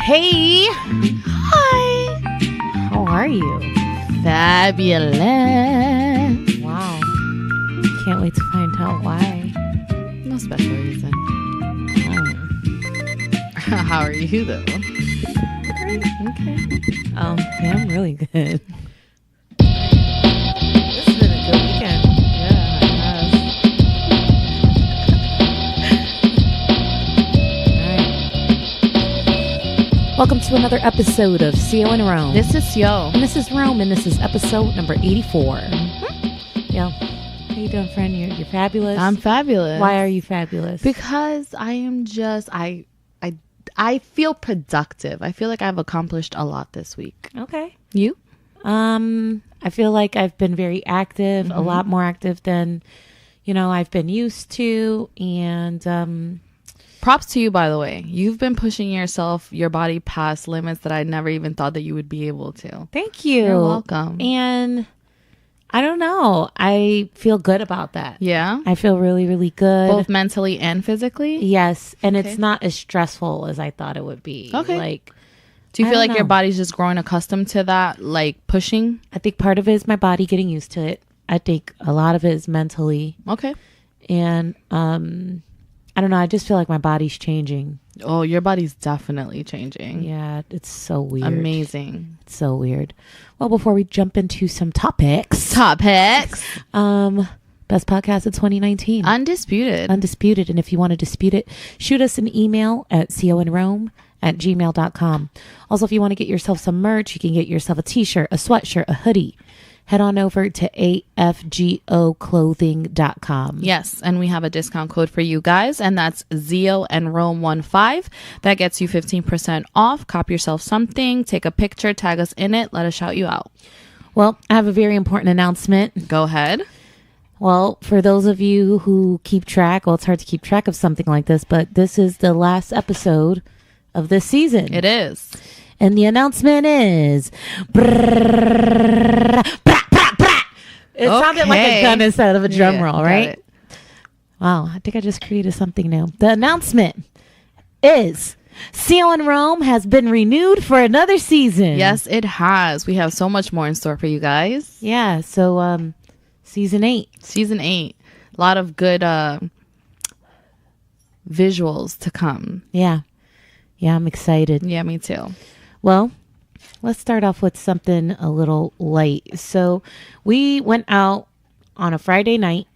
Hey. Hi. How are you? Fabulous. Wow. Can't wait to find out why. No special reason. How are you, though? Great. Okay. Yeah, I'm really good. This has been a good weekend. Yeah, it has. All right. Welcome to another episode of CO in Rome. This is Yo. And this is Rome, and this is episode number 84. Mm-hmm. Yeah. How you doing, friend? You're fabulous. I'm fabulous. Why are you fabulous? Because I am just, I feel productive. I feel like I've accomplished a lot this week. Okay. You? I feel like I've been very active, a lot more active than, I've been used to. And props to you, by the way. You've been pushing your body past limits that I never even thought that you would be able to. thank you. You're welcome. And I don't know. I feel good about that. Yeah? I feel really, really good. Both mentally and physically? Yes. And Okay. it's not as stressful as I thought it would be. Okay. Do you I feel don't like your know. body's just growing accustomed to that, like pushing? I think part of it is my body getting used to it. I think a lot of it is mentally. Okay. And I don't know. I just feel like my body's changing. Oh, your body's definitely changing. Yeah, it's so weird. Amazing. It's so weird. Well, before we jump into some topics, Topics. best podcast of 2019. Undisputed. Undisputed. And if you want to dispute it, shoot us an email at coinrome@gmail.com. Also, if you want to get yourself some merch, you can get yourself a t-shirt, a sweatshirt, a hoodie. Head on over to afgoclothing.com. Yes, and we have a discount code for you guys, and that's Zio and Rome15. That gets you 15% off. Cop yourself something, take a picture, tag us in it, let us shout you out. Well, I have a very important announcement. Go ahead. Well, for those of you who keep track, well, it's hard to keep track of something like this, but this is the last episode of this season. It is. And the announcement is... It sounded like a gun instead of a drum roll, right? It. Wow, I think I just created something new. The announcement is CO in Rome has been renewed for another season. Yes, it has. We have so much more in store for you guys. Yeah, so season 8. Season 8. A lot of good visuals to come. Yeah. Yeah, I'm excited. Yeah, me too. Well, let's start off with something a little light. So we went out on a Friday night,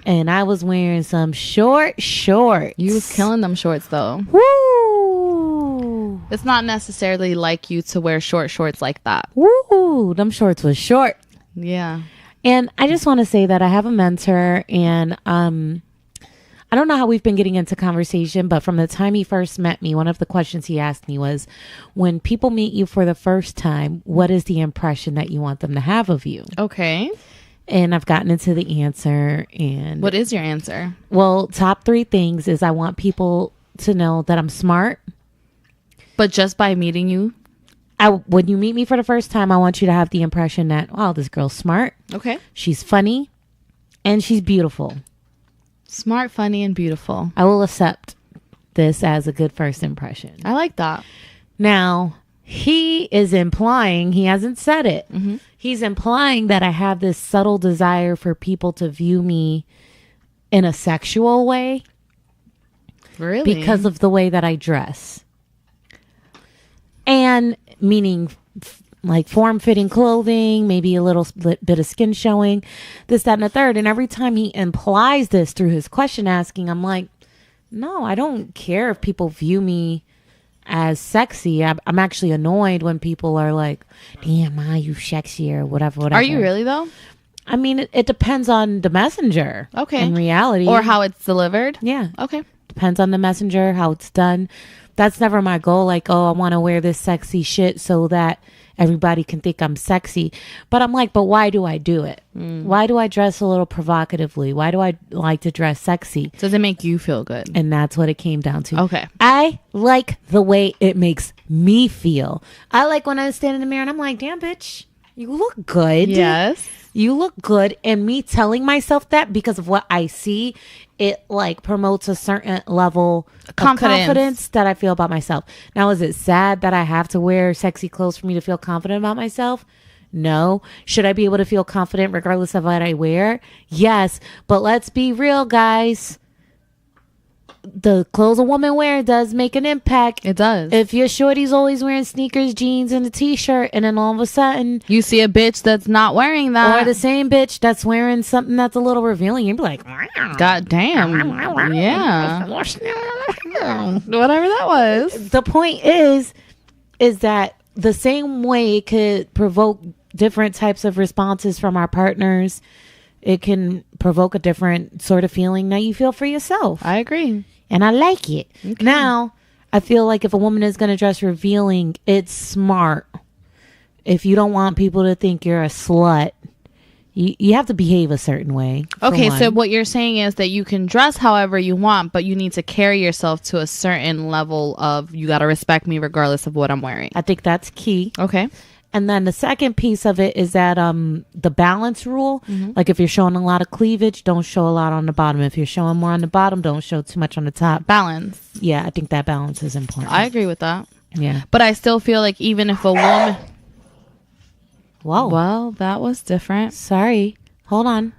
and I was wearing some short shorts. You was killing them shorts, though. Woo! It's not necessarily like you to wear short shorts like that. Woo! Them shorts was short. Yeah. And I just want to say that I have a mentor, and I don't know how we've been getting into conversation, but from the time he first met me, one of the questions he asked me was, when people meet you for the first time, what is the impression that you want them to have of you? Okay. And I've gotten into the answer. And What is your answer? well, top 3 things is I want people to know that I'm smart. But just by meeting you? When you meet me for the first time, I want you to have the impression that, wow, this girl's smart. Okay. She's funny and she's beautiful. Smart, funny, and beautiful. I will accept this as a good first impression. I like that. Now, he is implying, he hasn't said it. He's implying that I have this subtle desire for people to view me in a sexual way Really? because of the way that I dress. And meaning like form-fitting clothing, maybe a little bit of skin showing, this, that, and the third. And every time he implies this through his question asking, I'm like, no, I don't care if people view me as sexy. I'm actually annoyed when people are like, damn, Ma, you sexy or whatever. Are you really, though? I mean, it depends on the messenger. Okay. In reality. Or how it's delivered? Yeah. Okay. Depends on the messenger, how it's done. That's never my goal. Like, oh, I want to wear this sexy shit so that everybody can think I'm sexy. But I'm like, but why do I do it? Why do I dress a little provocatively? Why do I like to dress sexy? Does it make you feel good? And that's what it came down to. Okay. I like the way it makes me feel. I like when I stand in the mirror and I'm like, damn, bitch, you look good. Yes. You look good. And me telling myself that because of what I see it like promotes a certain level of Confidence. confidence that I feel about myself. Now, is it sad that I have to wear sexy clothes for me to feel confident about myself? No. Should I be able to feel confident regardless of what I wear? Yes. But let's be real, guys. The clothes a woman wears does make an impact. It does. If your shorty's always wearing sneakers, jeans, and a t-shirt, and then all of a sudden You see a bitch that's not wearing that. or the same bitch that's wearing something that's a little revealing, you'd be like, God damn. Yeah. Whatever that was. the point is that the same way it could provoke different types of responses from our partners, it can provoke a different sort of feeling that you feel for yourself. I agree. And I like it. Okay. Now, I feel like if a woman is going to dress revealing, it's smart. If you don't want people to think you're a slut, you have to behave a certain way. Okay, so what you're saying is that you can dress however you want, but you need to carry yourself to a certain level of, you got to respect me regardless of what I'm wearing. I think that's key. Okay. And then the second piece of it is that the balance rule. Like if you're showing a lot of cleavage, don't show a lot on the bottom. If you're showing more on the bottom, don't show too much on the top. Balance. Yeah, I think that balance is important. I agree with that. Yeah. But I still feel like even if a woman... Whoa. Well, that was different. Sorry. Hold on.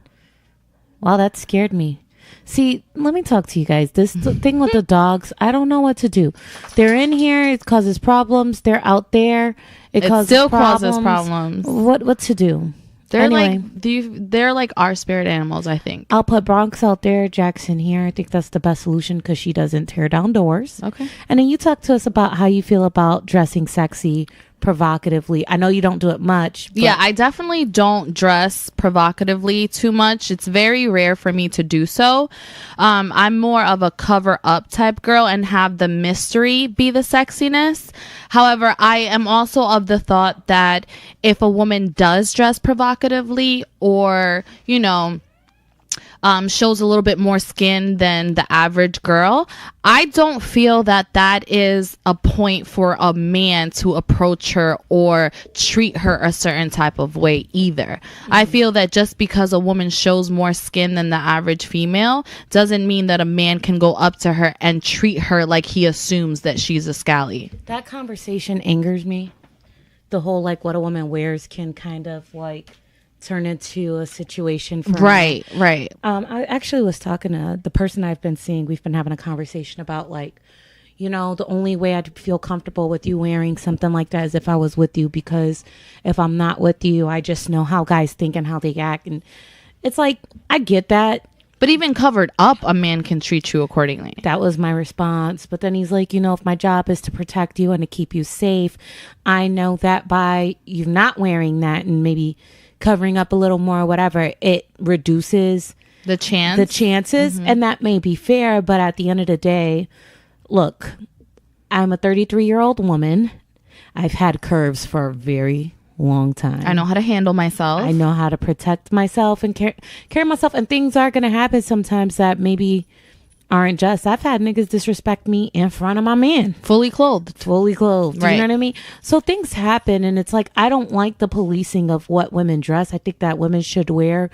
Wow, that scared me. See, let me talk to you guys. This thing with the dogs, I don't know what to do. They're in here. It causes problems. They're out there. It still causes problems. What to do? They're Anyway. they're like our spirit animals, I think. I'll put Bronx out there, Jackson here. I think that's the best solution because she doesn't tear down doors. Okay. And then you talk to us about how you feel about dressing sexy, provocatively. I know you don't do it much. But Yeah, I definitely don't dress provocatively too much. It's very rare for me to do so. I'm more of a cover up type girl and have the mystery be the sexiness. However, I am also of the thought that if a woman does dress provocatively or, shows a little bit more skin than the average girl, I don't feel that that is a point for a man to approach her or treat her a certain type of way either. I feel that just because a woman shows more skin than the average female doesn't mean that a man can go up to her and treat her like he assumes that she's a scally. that conversation angers me. The whole like what a woman wears can kind of like turn into a situation for Right. I actually was talking to the person I've been seeing. We've been having a conversation about like, the only way I'd feel comfortable with you wearing something like that is if I was with you, because if I'm not with you, I just know how guys think and how they act. And it's like, I get that. But even covered up, a man can treat you accordingly. That was my response. But then he's like, if my job is to protect you and to keep you safe, I know that by you not wearing that and maybe covering up a little more or whatever, it reduces The chances. and that may be fair. But at the end of the day, look, I'm a 33-year-old woman. I've had curves for a very long time. I know how to handle myself. I know how to protect myself and carry myself, and things are going to happen sometimes that maybe aren't just. I've had niggas disrespect me in front of my man. Fully clothed. Right. You know Right. what I mean? So things happen, and it's like, I don't like the policing of what women dress. I think that women should wear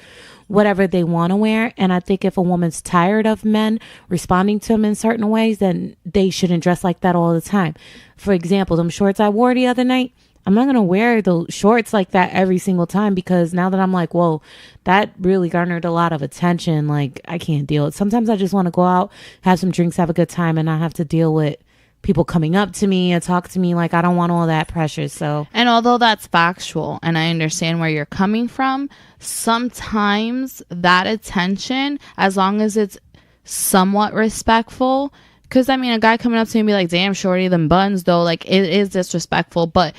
whatever they want to wear. And I think if a woman's tired of men responding to them in certain ways, then they shouldn't dress like that all the time. For example, them shorts I wore the other night, I'm not going to wear those shorts like that every single time, because now that I'm like, whoa, that really garnered a lot of attention. Like, I can't deal with it. Sometimes I just want to go out, have some drinks, have a good time, and not have to deal with people coming up to me and talk to me. Like, I don't want all that pressure. So, And although that's factual and I understand where you're coming from, sometimes that attention, as long as it's somewhat respectful, because I mean, a guy coming up to me and be like, damn, shorty, them buns though, like, it is disrespectful. But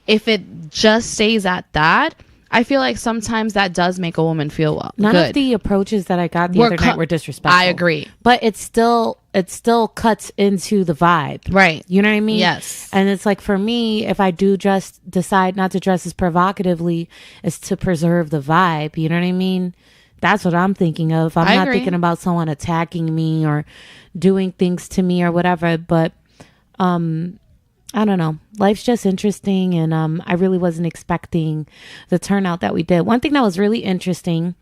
if it just stays at that, I feel like sometimes that does make a woman feel well. none good. of the approaches that I got the other night were disrespectful. I agree. But it still cuts into the vibe. Right. You know what I mean? Yes. And it's like, for me, if I do decide not to dress as provocatively, is to preserve the vibe. You know what I mean? That's what I'm thinking of. I'm I not agree. thinking about someone attacking me or doing things to me or whatever. But I don't know. Life's just interesting, and I really wasn't expecting the turnout that we did. One thing that was really interesting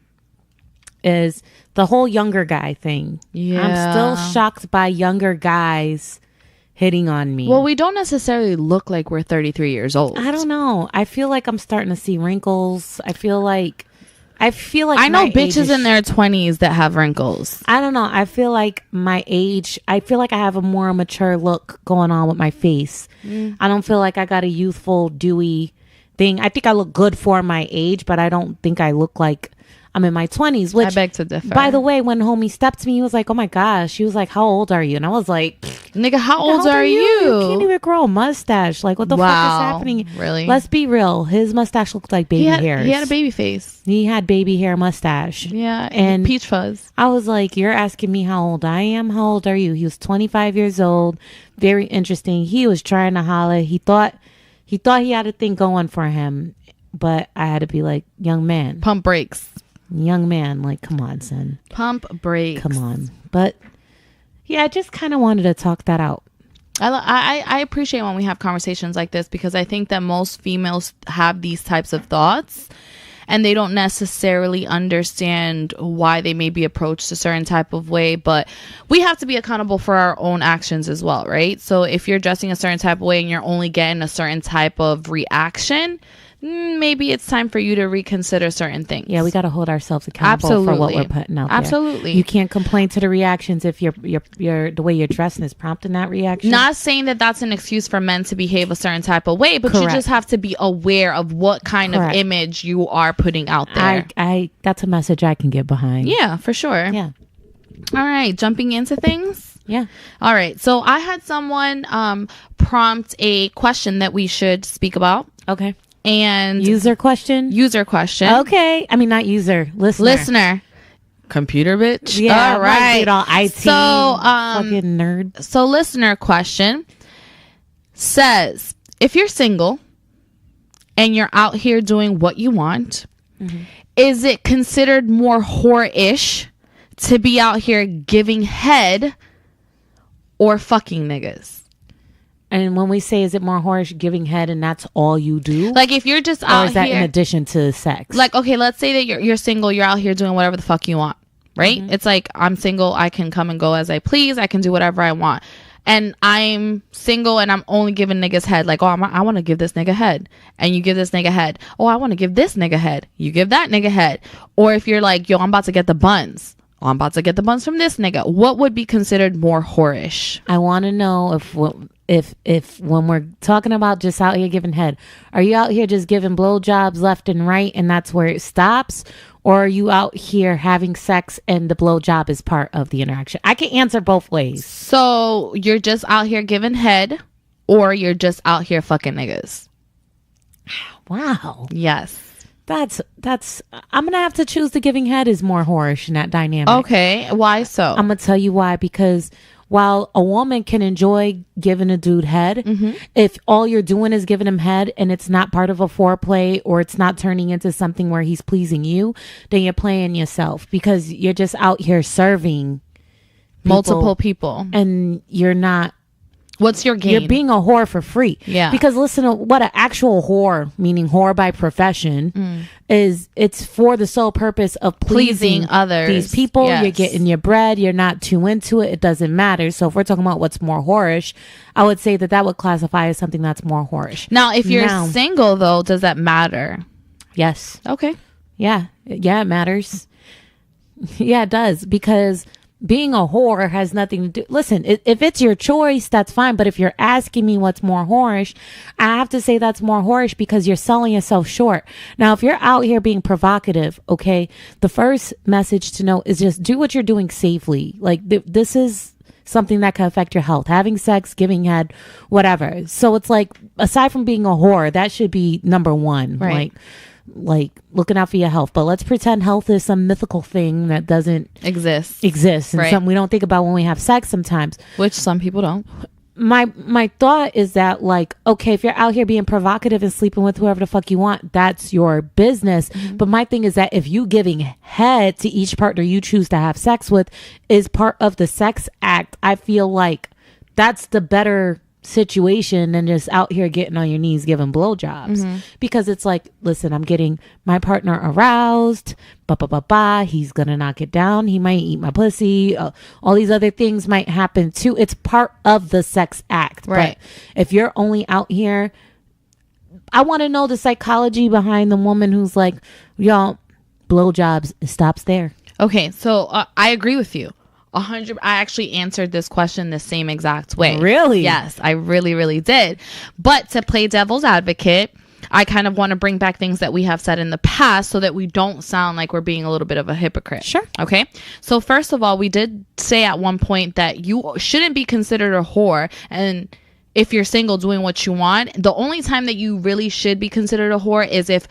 is the whole younger guy thing. Yeah. I'm still shocked by younger guys hitting on me. Well, we don't necessarily look like we're 33 years old. I don't know. I feel like I'm starting to see wrinkles. I feel like I know my age bitches in their 20s that have wrinkles. I don't know. I feel like my age, I feel like I have a more mature look going on with my face. I don't feel like I got a youthful, dewy thing. I think I look good for my age, but I don't think I look like I'm in my 20s, which I beg to differ. By the way, when homie stepped to me, he was like, oh my gosh. She was like, how old are you? And I was like, nigga, how old are you? You can't even grow a mustache. Like, what the fuck is happening? Really? Let's be real. His mustache looked like baby hairs. He had a baby face. He had baby hair mustache. Yeah. And peach fuzz. I was like, you're asking me how old I am? How old are you? He was 25 years old. Very interesting. He was trying to holler. He thought he had a thing going for him. But I had to be like, young man. Pump brakes. Young man, like, come on, son. Pump brakes. Come on. But yeah, I just kind of wanted to talk that out. I appreciate when we have conversations like this, because I think that most females have these types of thoughts and they don't necessarily understand why they may be approached a certain type of way, but we have to be accountable for our own actions as well, right? So if you're dressing a certain type of way and you're only getting a certain type of reaction, maybe it's time for you to reconsider certain things. Yeah, we got to hold ourselves accountable for what we're putting out there. Absolutely. You can't complain to the reactions if you're the way you're dressing is prompting that reaction. Not saying that that's an excuse for men to behave a certain type of way, but you just have to be aware of what kind of image you are putting out there. I that's a message I can get behind. Yeah, for sure. Yeah. All right, jumping into things. Yeah. All right. So I had someone prompt a question that we should speak about. Okay. And user question. Okay. I mean, not user. Listener. Computer bitch. Yeah. All right. All IT. So fucking nerd. So listener question says, if you're single and you're out here doing what you want, is it considered more whore-ish to be out here giving head or fucking niggas? And when we say, is it more whorish giving head and that's all you do? Like, if you're just out here. Or is that in addition to sex? Like, okay, let's say that you're single. You're out here doing whatever the fuck you want, right? It's like, I'm single. I can come and go as I please. I can do whatever I want. And I'm single and I'm only giving niggas head. Like, oh, I want to give this nigga head. And you give this nigga head. Oh, I want to give this nigga head. You give that nigga head. Or if you're like, yo, I'm about to get the buns. Oh, I'm about to get the buns from this nigga. What would be considered more whorish? I want to know if when we're talking about just out here giving head, are you out here just giving blowjobs left and right and that's where it stops? Or are you out here having sex and the blowjob is part of the interaction? I can answer both ways. So you're just out here giving head, or you're just out here fucking niggas? Wow. Yes. That's I'm gonna have to choose the giving head is more whorish in that dynamic. Okay, why so? I'm gonna tell you why. Because while a woman can enjoy giving a dude head, if all you're doing is giving him head and it's not part of a foreplay or it's not turning into something where he's pleasing you, then you're playing yourself, because you're just out here serving multiple people and you're not. What's your game? You're being a whore for free. Yeah. Because listen to what an actual whore, meaning whore by profession, is. It's for the sole purpose of pleasing others. These people. Yes. You're getting your bread. You're not too into it. It doesn't matter. So if we're talking about what's more whorish, I would say that would classify as something that's more whorish. Now, if you're single, though, does that matter? Yes. Okay. Yeah. Yeah, it matters. Yeah, it does. Because being a whore has nothing to do. Listen, if it's your choice, that's fine. But if you're asking me what's more whorish, I have to say that's more whorish because you're selling yourself short. Now, if you're out here being provocative, okay, the first message to know is just do what you're doing safely. Like this is something that can affect your health. Having sex, giving head, whatever. So it's like, aside from being a whore, that should be number one. Right. Like looking out for your health. But let's pretend health is some mythical thing that doesn't exist and something we don't think about when we have sex sometimes, which some people don't. My thought is that, like, okay, if you're out here being provocative and sleeping with whoever the fuck you want, that's your business. But my thing is that if you giving head to each partner you choose to have sex with is part of the sex act, I feel like that's the better situation than just out here getting on your knees giving blowjobs. Because it's like, listen, I'm getting my partner aroused, he's gonna knock it down, he might eat my pussy, all these other things might happen too. It's part of the sex act, right? But if you're only out here, I want to know the psychology behind the woman who's like, y'all, blowjobs, it stops there. Okay, so I agree with you 100. I actually answered this question the same exact way. Really? Yes, I really, really did. But to play devil's advocate, I kind of want to bring back things that we have said in the past so that we don't sound like we're being a little bit of a hypocrite. Sure. Okay. So first of all, we did say at one point that you shouldn't be considered a whore. And if you're single doing what you want, the only time that you really should be considered a whore is if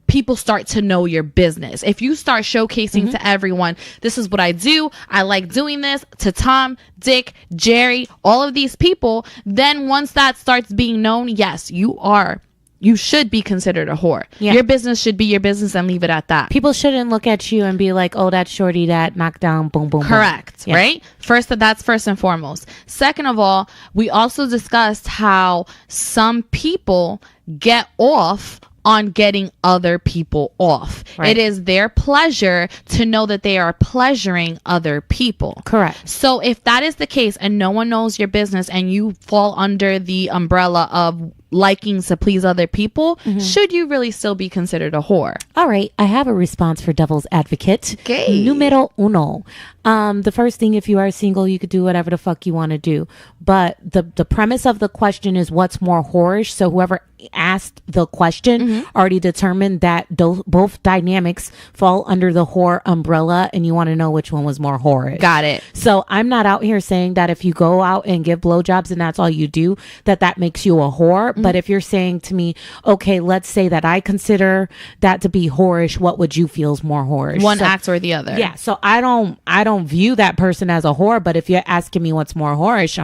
people start to know your business. If you start showcasing to everyone, this is what I do, I like doing this, to Tom, Dick, Jerry, all of these people, then once that starts being known, yes, you should be considered a whore. Yeah. Your business should be your business and leave it at that. People shouldn't look at you and be like, oh, that's shorty that knocked down, boom, boom, correct, boom. Yeah. Right? That's first and foremost. Second of all, we also discussed how some people get off on getting other people off. Right. It is their pleasure to know that they are pleasuring other people. Correct. So if that is the case and no one knows your business and you fall under the umbrella of liking to please other people, should you really still be considered a whore? All right, I have a response for devil's advocate. Okay. Numero uno. The first thing, if you are single, you could do whatever the fuck you want to do. But the premise of the question is what's more whorish. So whoever asked the question already determined that both dynamics fall under the whore umbrella, and you want to know which one was more whorish. Got it. So I'm not out here saying that if you go out and give blowjobs and that's all you do, that makes you a whore. But if you're saying to me, okay, let's say that I consider that to be whorish, what would you feel is more whorish? One act or the other. Yeah. So I don't view that person as a whore, but if you're asking me what's more whorish,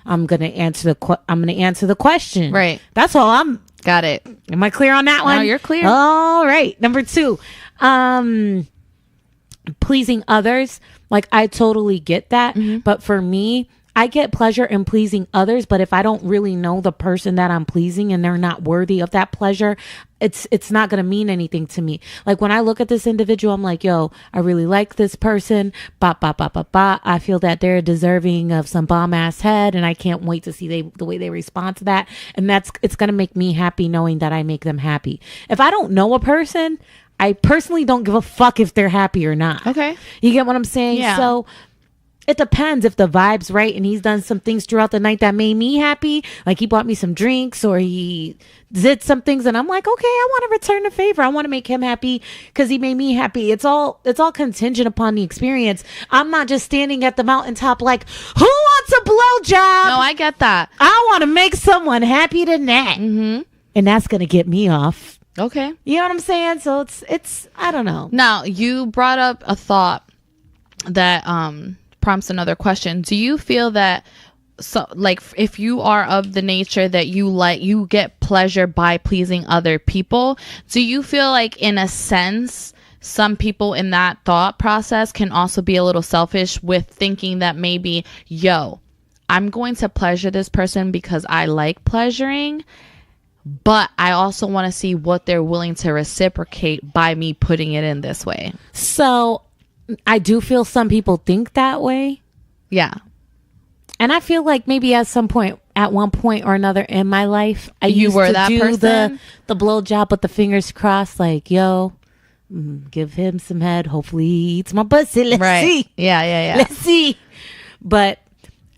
I'm gonna answer the question. Right. That's all. Got it. Am I clear on that one? No, you're clear. All right. Number 2, pleasing others. Like, I totally get that, but for me, I get pleasure in pleasing others, but if I don't really know the person that I'm pleasing and they're not worthy of that pleasure, it's not going to mean anything to me. Like, when I look at this individual, I'm like, yo, I really like this person. I feel that they're deserving of some bomb ass head, and I can't wait to see the way they respond to that. And it's going to make me happy knowing that I make them happy. If I don't know a person, I personally don't give a fuck if they're happy or not. Okay. You get what I'm saying? Yeah. So it depends if the vibe's right and he's done some things throughout the night that made me happy. Like, he bought me some drinks or he did some things and I'm like, okay, I want to return the favor. I want to make him happy because he made me happy. It's all contingent upon the experience. I'm not just standing at the mountaintop like, who wants a blowjob? No, I get that. I want to make someone happy tonight. And that's going to get me off. Okay. You know what I'm saying? So it's I don't know. Now, you brought up a thought that prompts another question. Do you feel that, so like, if you are of the nature that you get pleasure by pleasing other people, do you feel like, in a sense, some people in that thought process can also be a little selfish with thinking that maybe, yo, I'm going to pleasure this person because I like pleasuring, but I also want to see what they're willing to reciprocate by me putting it in this way? So I do feel some people think that way. Yeah. And I feel like maybe at one point or another in my life, I you used were to that do person? the blowjob with the fingers crossed, like, yo, give him some head. Hopefully he eats my pussy. Let's see. Yeah. Let's see. But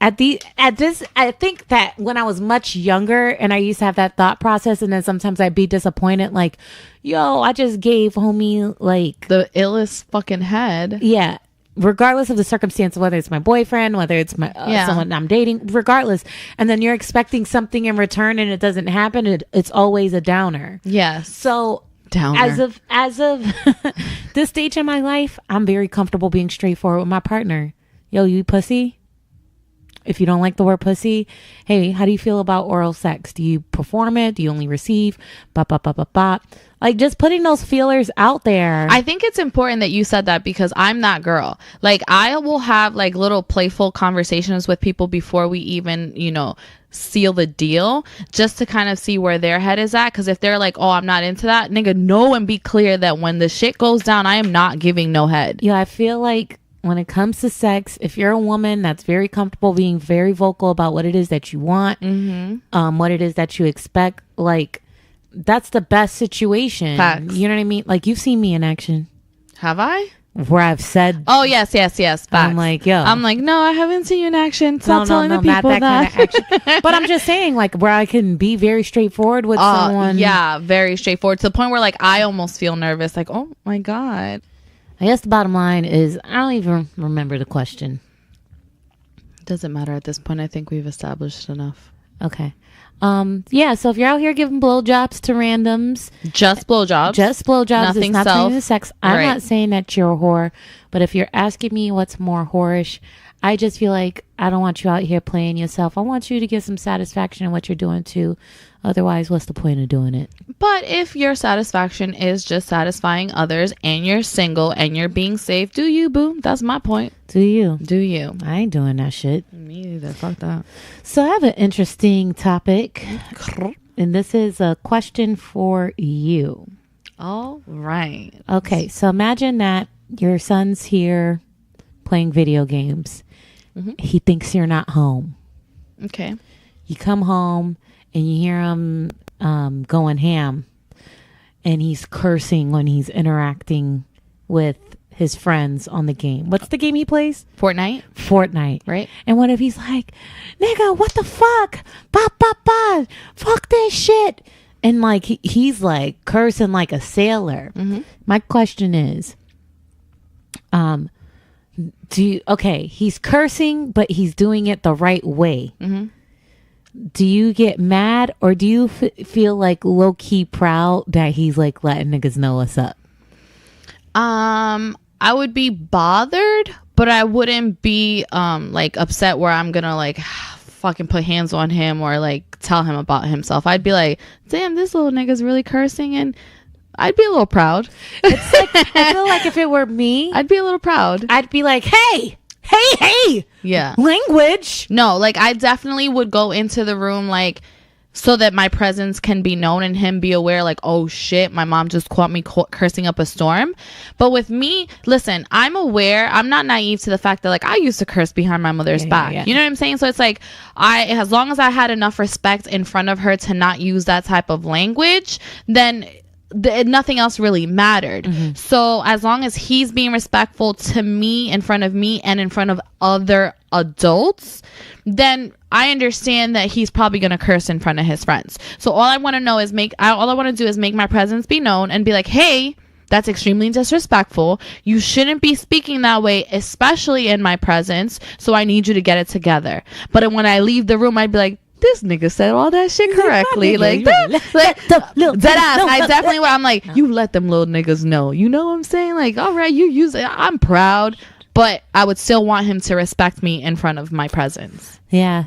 I think that when I was much younger and I used to have that thought process, and then sometimes I'd be disappointed, like, yo, I just gave homie like the illest fucking head. Yeah. Regardless of the circumstance, whether it's my boyfriend, whether it's my someone I'm dating, regardless. And then you're expecting something in return and it doesn't happen. It's always a downer. Yes. So downer. As of this stage in my life, I'm very comfortable being straightforward with my partner. Yo, you pussy? if you don't like the word pussy, hey, how do you feel about oral sex? Do you perform it? Do you only receive? Like, just putting those feelers out there. I think it's important that you said that, because I'm that girl. Like, I will have like little playful conversations with people before we even, seal the deal, just to kind of see where their head is at. Because if they're like, oh, I'm not into that, nigga, know and be clear that when the shit goes down, I am not giving no head. Yeah, I feel like when it comes to sex, if you're a woman that's very comfortable being very vocal about what it is that you want, what it is that you expect, like, that's the best situation. Facts. You know what I mean? Like, you've seen me in action. Have I? Where I've said, oh, yes. Facts. I'm like, yo. I'm like, no, I haven't seen you in action. Stop telling the people not that kind of action. But I'm just saying, like, where I can be very straightforward with someone. Yeah, very straightforward, to the point where, like, I almost feel nervous. Like, oh, my God. I guess the bottom line is, I don't even remember the question. Doesn't matter at this point. I think we've established enough. Okay. Yeah, so if you're out here giving blowjobs to randoms, just blowjobs, nothing, it's not saying the sex. I'm not saying that you're a whore, but if you're asking me what's more whorish, I just feel like I don't want you out here playing yourself. I want you to get some satisfaction in what you're doing too. Otherwise, what's the point of doing it? But if your satisfaction is just satisfying others and you're single and you're being safe, do you, boo? That's my point. Do you? Do you? I ain't doing that shit. Me either. Fuck that. So I have an interesting topic, and this is a question for you. All right. Okay, so imagine that your son's here playing video games. He thinks you're not home. Okay. You come home and you hear him going ham, and he's cursing when he's interacting with his friends on the game. What's the game he plays? Fortnite. Right. And what if he's like, nigga, what the fuck? Fuck this shit. And like he's like cursing like a sailor. My question is, he's cursing, but he's doing it the right way. Do you get mad, or do you feel like low-key proud that he's like letting niggas know what's up? I would be bothered, but I wouldn't be like upset where I'm gonna like fucking put hands on him or like tell him about himself. I'd be like, damn, this little nigga's really cursing, and I'd be a little proud. It's like, I feel like if it were me, I'd be a little proud. I'd be like, hey. Yeah. Language. No, like I definitely would go into the room like so that my presence can be known and him be aware, like, oh shit, my mom just caught me cursing up a storm. But with me, listen, I'm aware, I'm not naive to the fact that like I used to curse behind my mother's back. Yeah. You know what I'm saying? So it's like as long as I had enough respect in front of her to not use that type of language, then nothing else really mattered. So as long as he's being respectful to me in front of me and in front of other adults, then I understand that he's probably going to curse in front of his friends. So all I want to know is all I want to do is make my presence be known and be like, hey, that's extremely disrespectful. You shouldn't be speaking that way, especially in my presence. So I need you to get it together. But when I leave the room, I'd be like, this nigga said all that shit correctly. Like dead ass. I definitely I'm like, you let them little niggas know. You know what I'm saying? Like, all right, you use it. I'm proud, but I would still want him to respect me in front of my presence. Yeah.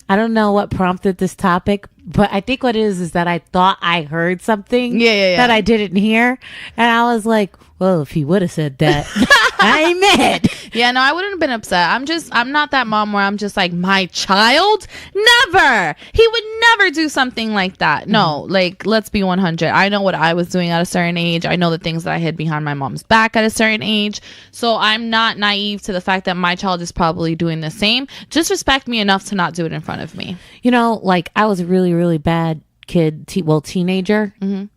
I don't know what prompted this topic, but I think what it is that I thought I heard something that I didn't hear. And I was like, well, if he would have said that, I ain't mad. Yeah, no, I wouldn't have been upset. I'm not that mom where I'm just like, my child? Never. He would never do something like that. No, like, let's be 100. I know what I was doing at a certain age. I know the things that I hid behind my mom's back at a certain age. So I'm not naive to the fact that my child is probably doing the same. Just respect me enough to not do it in front of me. You know, like, I was a really, really bad kid, teenager.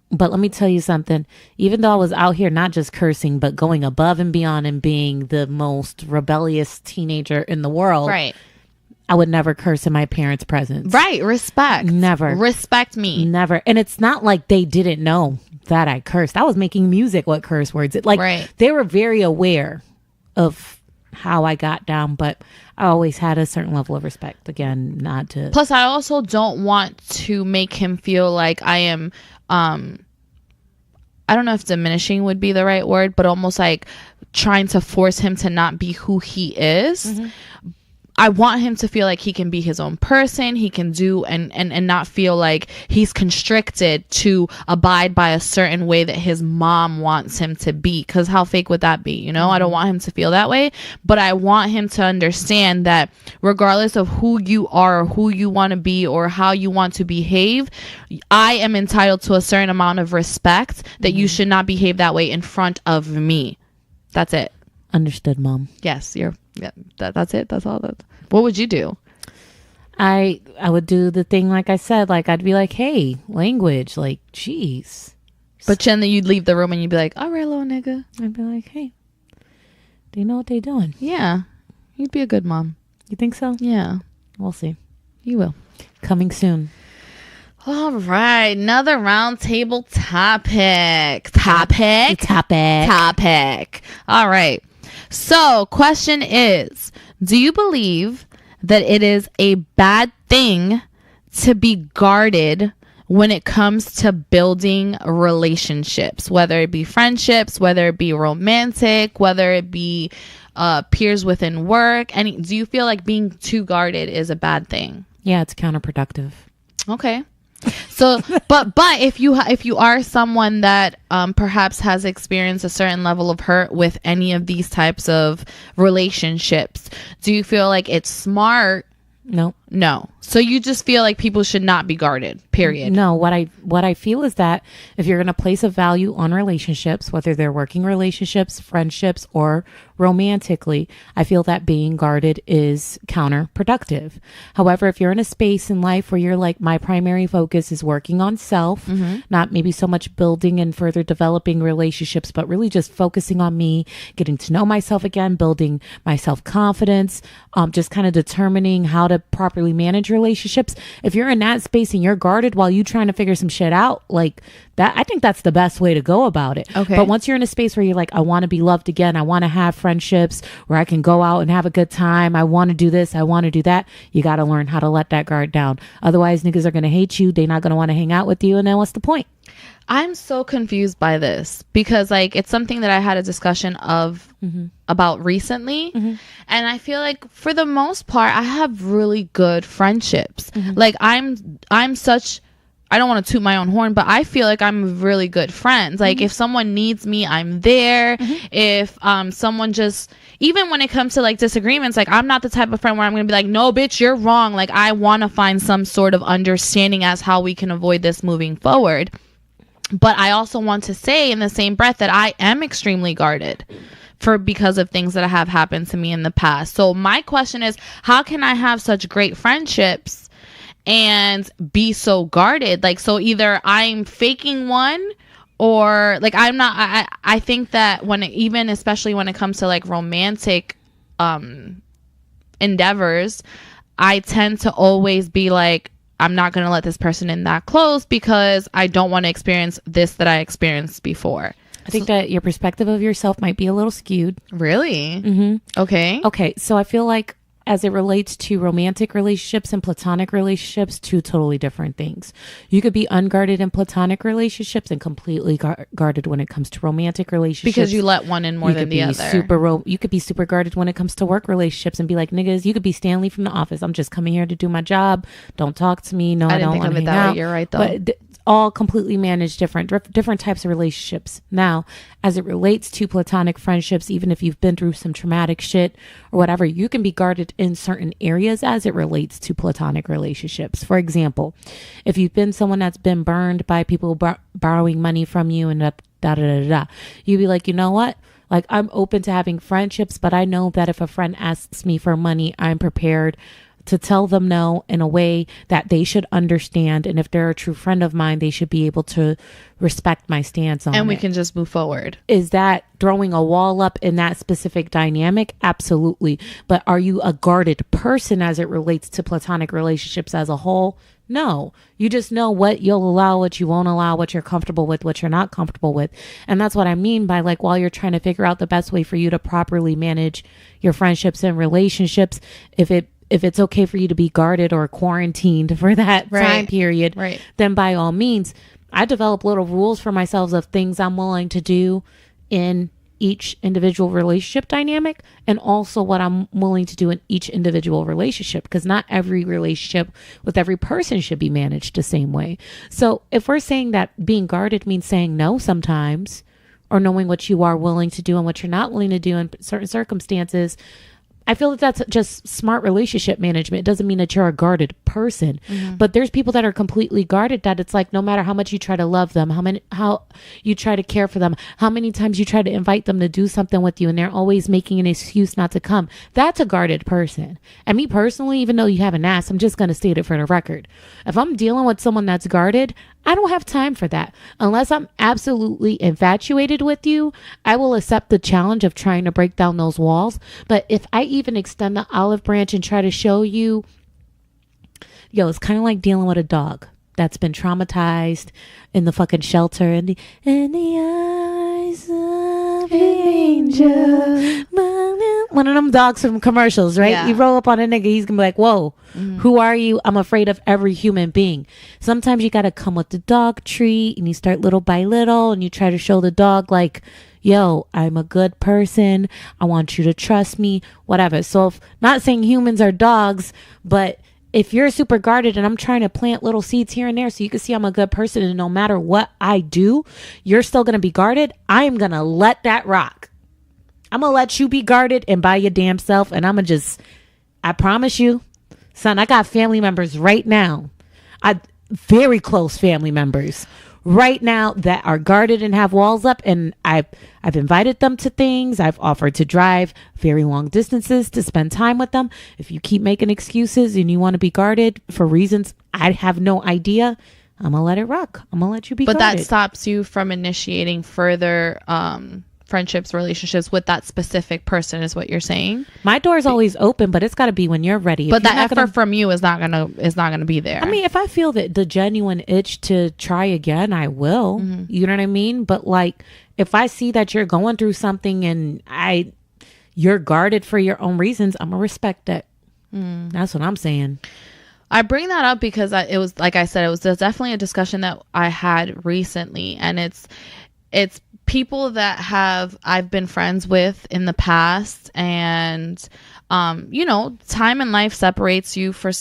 But let me tell you something. Even though I was out here not just cursing, but going above and beyond and being the most rebellious teenager in the world, right? I would never curse in my parents' presence. Right. Respect. Never. Respect me. Never. And it's not like they didn't know that I cursed. I was making music with curse words. They were very aware of how I got down, but I always had a certain level of respect. Again, not to. Plus, I also don't want to make him feel like I am, I don't know if diminishing would be the right word, but almost like trying to force him to not be who he is. I want him to feel like he can be his own person. He can do and not feel like he's constricted to abide by a certain way that his mom wants him to be. Because how fake would that be? You know, I don't want him to feel that way. But I want him to understand that regardless of who you are or who you want to be or how you want to behave, I am entitled to a certain amount of respect that you should not behave that way in front of me. That's it. Understood, Mom. Yes, that's it. That's all. What would you do? I would do the thing like I said, like I'd be like, hey, language, like, jeez. But then you'd leave the room and you'd be like, all right, little nigga. I'd be like, hey, do you know what they doing? Yeah. You'd be a good mom. You think so? Yeah. We'll see. You will. Coming soon. All right. Another round table topic. All right. So, question is, do you believe that it is a bad thing to be guarded when it comes to building relationships, whether it be friendships, whether it be romantic, whether it be peers within work? Do you feel like being too guarded is a bad thing? Yeah, it's counterproductive. Okay. So, but if you are someone that perhaps has experienced a certain level of hurt with any of these types of relationships, do you feel like it's smart? No. So you just feel like people should not be guarded, period? No, what I feel is that if you're going to place a value on relationships, whether they're working relationships, friendships, or romantically, I feel that being guarded is counterproductive. However, if you're in a space in life where you're like, my primary focus is working on self, not maybe so much building and further developing relationships, but really just focusing on me, getting to know myself again, building my self-confidence, just kind of determining how to properly manage relationships. If you're in that space and you're guarded while you trying to figure some shit out, like that, I think that's the best way to go about it. Okay. But once you're in a space where you're like, I want to be loved again, I want to have friendships where I can go out and have a good time, I want to do this, I want to do that, you got to learn how to let that guard down. Otherwise, niggas are going to hate you. They're not going to want to hang out with you. And then what's the point? I'm so confused by this because like it's something that I had a discussion of about recently, and I feel like for the most part I have really good friendships. Like I'm such, I don't want to toot my own horn, but I feel like I'm really good friends. Like if someone needs me, I'm there. If someone just, even when it comes to like disagreements, like I'm not the type of friend where I'm gonna be like, no bitch, you're wrong. Like I want to find some sort of understanding as how we can avoid this moving forward. But I also want to say in the same breath that I am extremely guarded because of things that have happened to me in the past. So my question is, how can I have such great friendships and be so guarded? Like, so either I'm faking one or like I'm not. I think that especially when it comes to like romantic endeavors, I tend to always be like, I'm not going to let this person in that close because I don't want to experience this that I experienced before. I think that your perspective of yourself might be a little skewed. Really? Okay. So I feel like as it relates to romantic relationships and platonic relationships, two totally different things. You could be unguarded in platonic relationships and completely guarded when it comes to romantic relationships. Because you let one in more than the other. You could be super guarded when it comes to work relationships and be like, niggas, you could be Stanley from The Office. I'm just coming here to do my job. Don't talk to me. No, I don't want to hang out. You're right, though. But all completely managed different types of relationships. Now, as it relates to platonic friendships, even if you've been through some traumatic shit or whatever, you can be guarded in certain areas as it relates to platonic relationships. For example, if you've been someone that's been burned by people borrowing money from you and you'd be like, you know what? Like, I'm open to having friendships, but I know that if a friend asks me for money, I'm prepared to tell them no in a way that they should understand. And if they're a true friend of mine, they should be able to respect my stance on it. And we can just move forward. Is that throwing a wall up in that specific dynamic? Absolutely. But are you a guarded person as it relates to platonic relationships as a whole? No. You just know what you'll allow, what you won't allow, what you're comfortable with, what you're not comfortable with. And that's what I mean by, like, while you're trying to figure out the best way for you to properly manage your friendships and relationships, if it's okay for you to be guarded or quarantined for that time period, then by all means, I develop little rules for myself of things I'm willing to do in each individual relationship dynamic and also what I'm willing to do in each individual relationship, because not every relationship with every person should be managed the same way. So if we're saying that being guarded means saying no sometimes, or knowing what you are willing to do and what you're not willing to do in certain circumstances, I feel that that's just smart relationship management. It doesn't mean that you're a guarded person, but there's people that are completely guarded, that it's like, no matter how much you try to love them, how you try to care for them, how many times you try to invite them to do something with you, and they're always making an excuse not to come. That's a guarded person. And me personally, even though you haven't asked, I'm just going to state it for the record. If I'm dealing with someone that's guarded, I don't have time for that. Unless I'm absolutely infatuated with you, I will accept the challenge of trying to break down those walls. But if I even extend the olive branch and try to show you, it's kind of like dealing with a dog that's been traumatized in the fucking shelter, in the eyes of the angel. One of them dogs from commercials, right? Yeah. You roll up on a nigga, he's gonna be like, whoa, who are you? I'm afraid of every human being. Sometimes you gotta come with the dog treat, and you start little by little, and you try to show the dog like, yo, I'm a good person, I want you to trust me, whatever. So not saying humans are dogs, but if you're super guarded and I'm trying to plant little seeds here and there so you can see I'm a good person, and no matter what I do, you're still going to be guarded, I am going to let that rock. I'm going to let you be guarded and by your damn self. And I'm going to I promise you, son, I got family members right now. Very close family members right now that are guarded and have walls up, and I've invited them to things. I've offered to drive very long distances to spend time with them. If you keep making excuses and you want to be guarded for reasons I have no idea, I'm gonna let it rock. I'm gonna let you be but guarded. That stops you from initiating further friendships, relationships with that specific person, is what you're saying. My door is always open, but it's got to be when you're ready. But that effort from you is not gonna be there. I mean, if I feel that the genuine itch to try again, I will. You know what I mean? But like, if I see that you're going through something and you're guarded for your own reasons, I'm gonna respect that. That's what I'm saying. I bring that up because it was, like I said, it was definitely a discussion that I had recently, and it's people that I've been friends with in the past, and time in life separates you for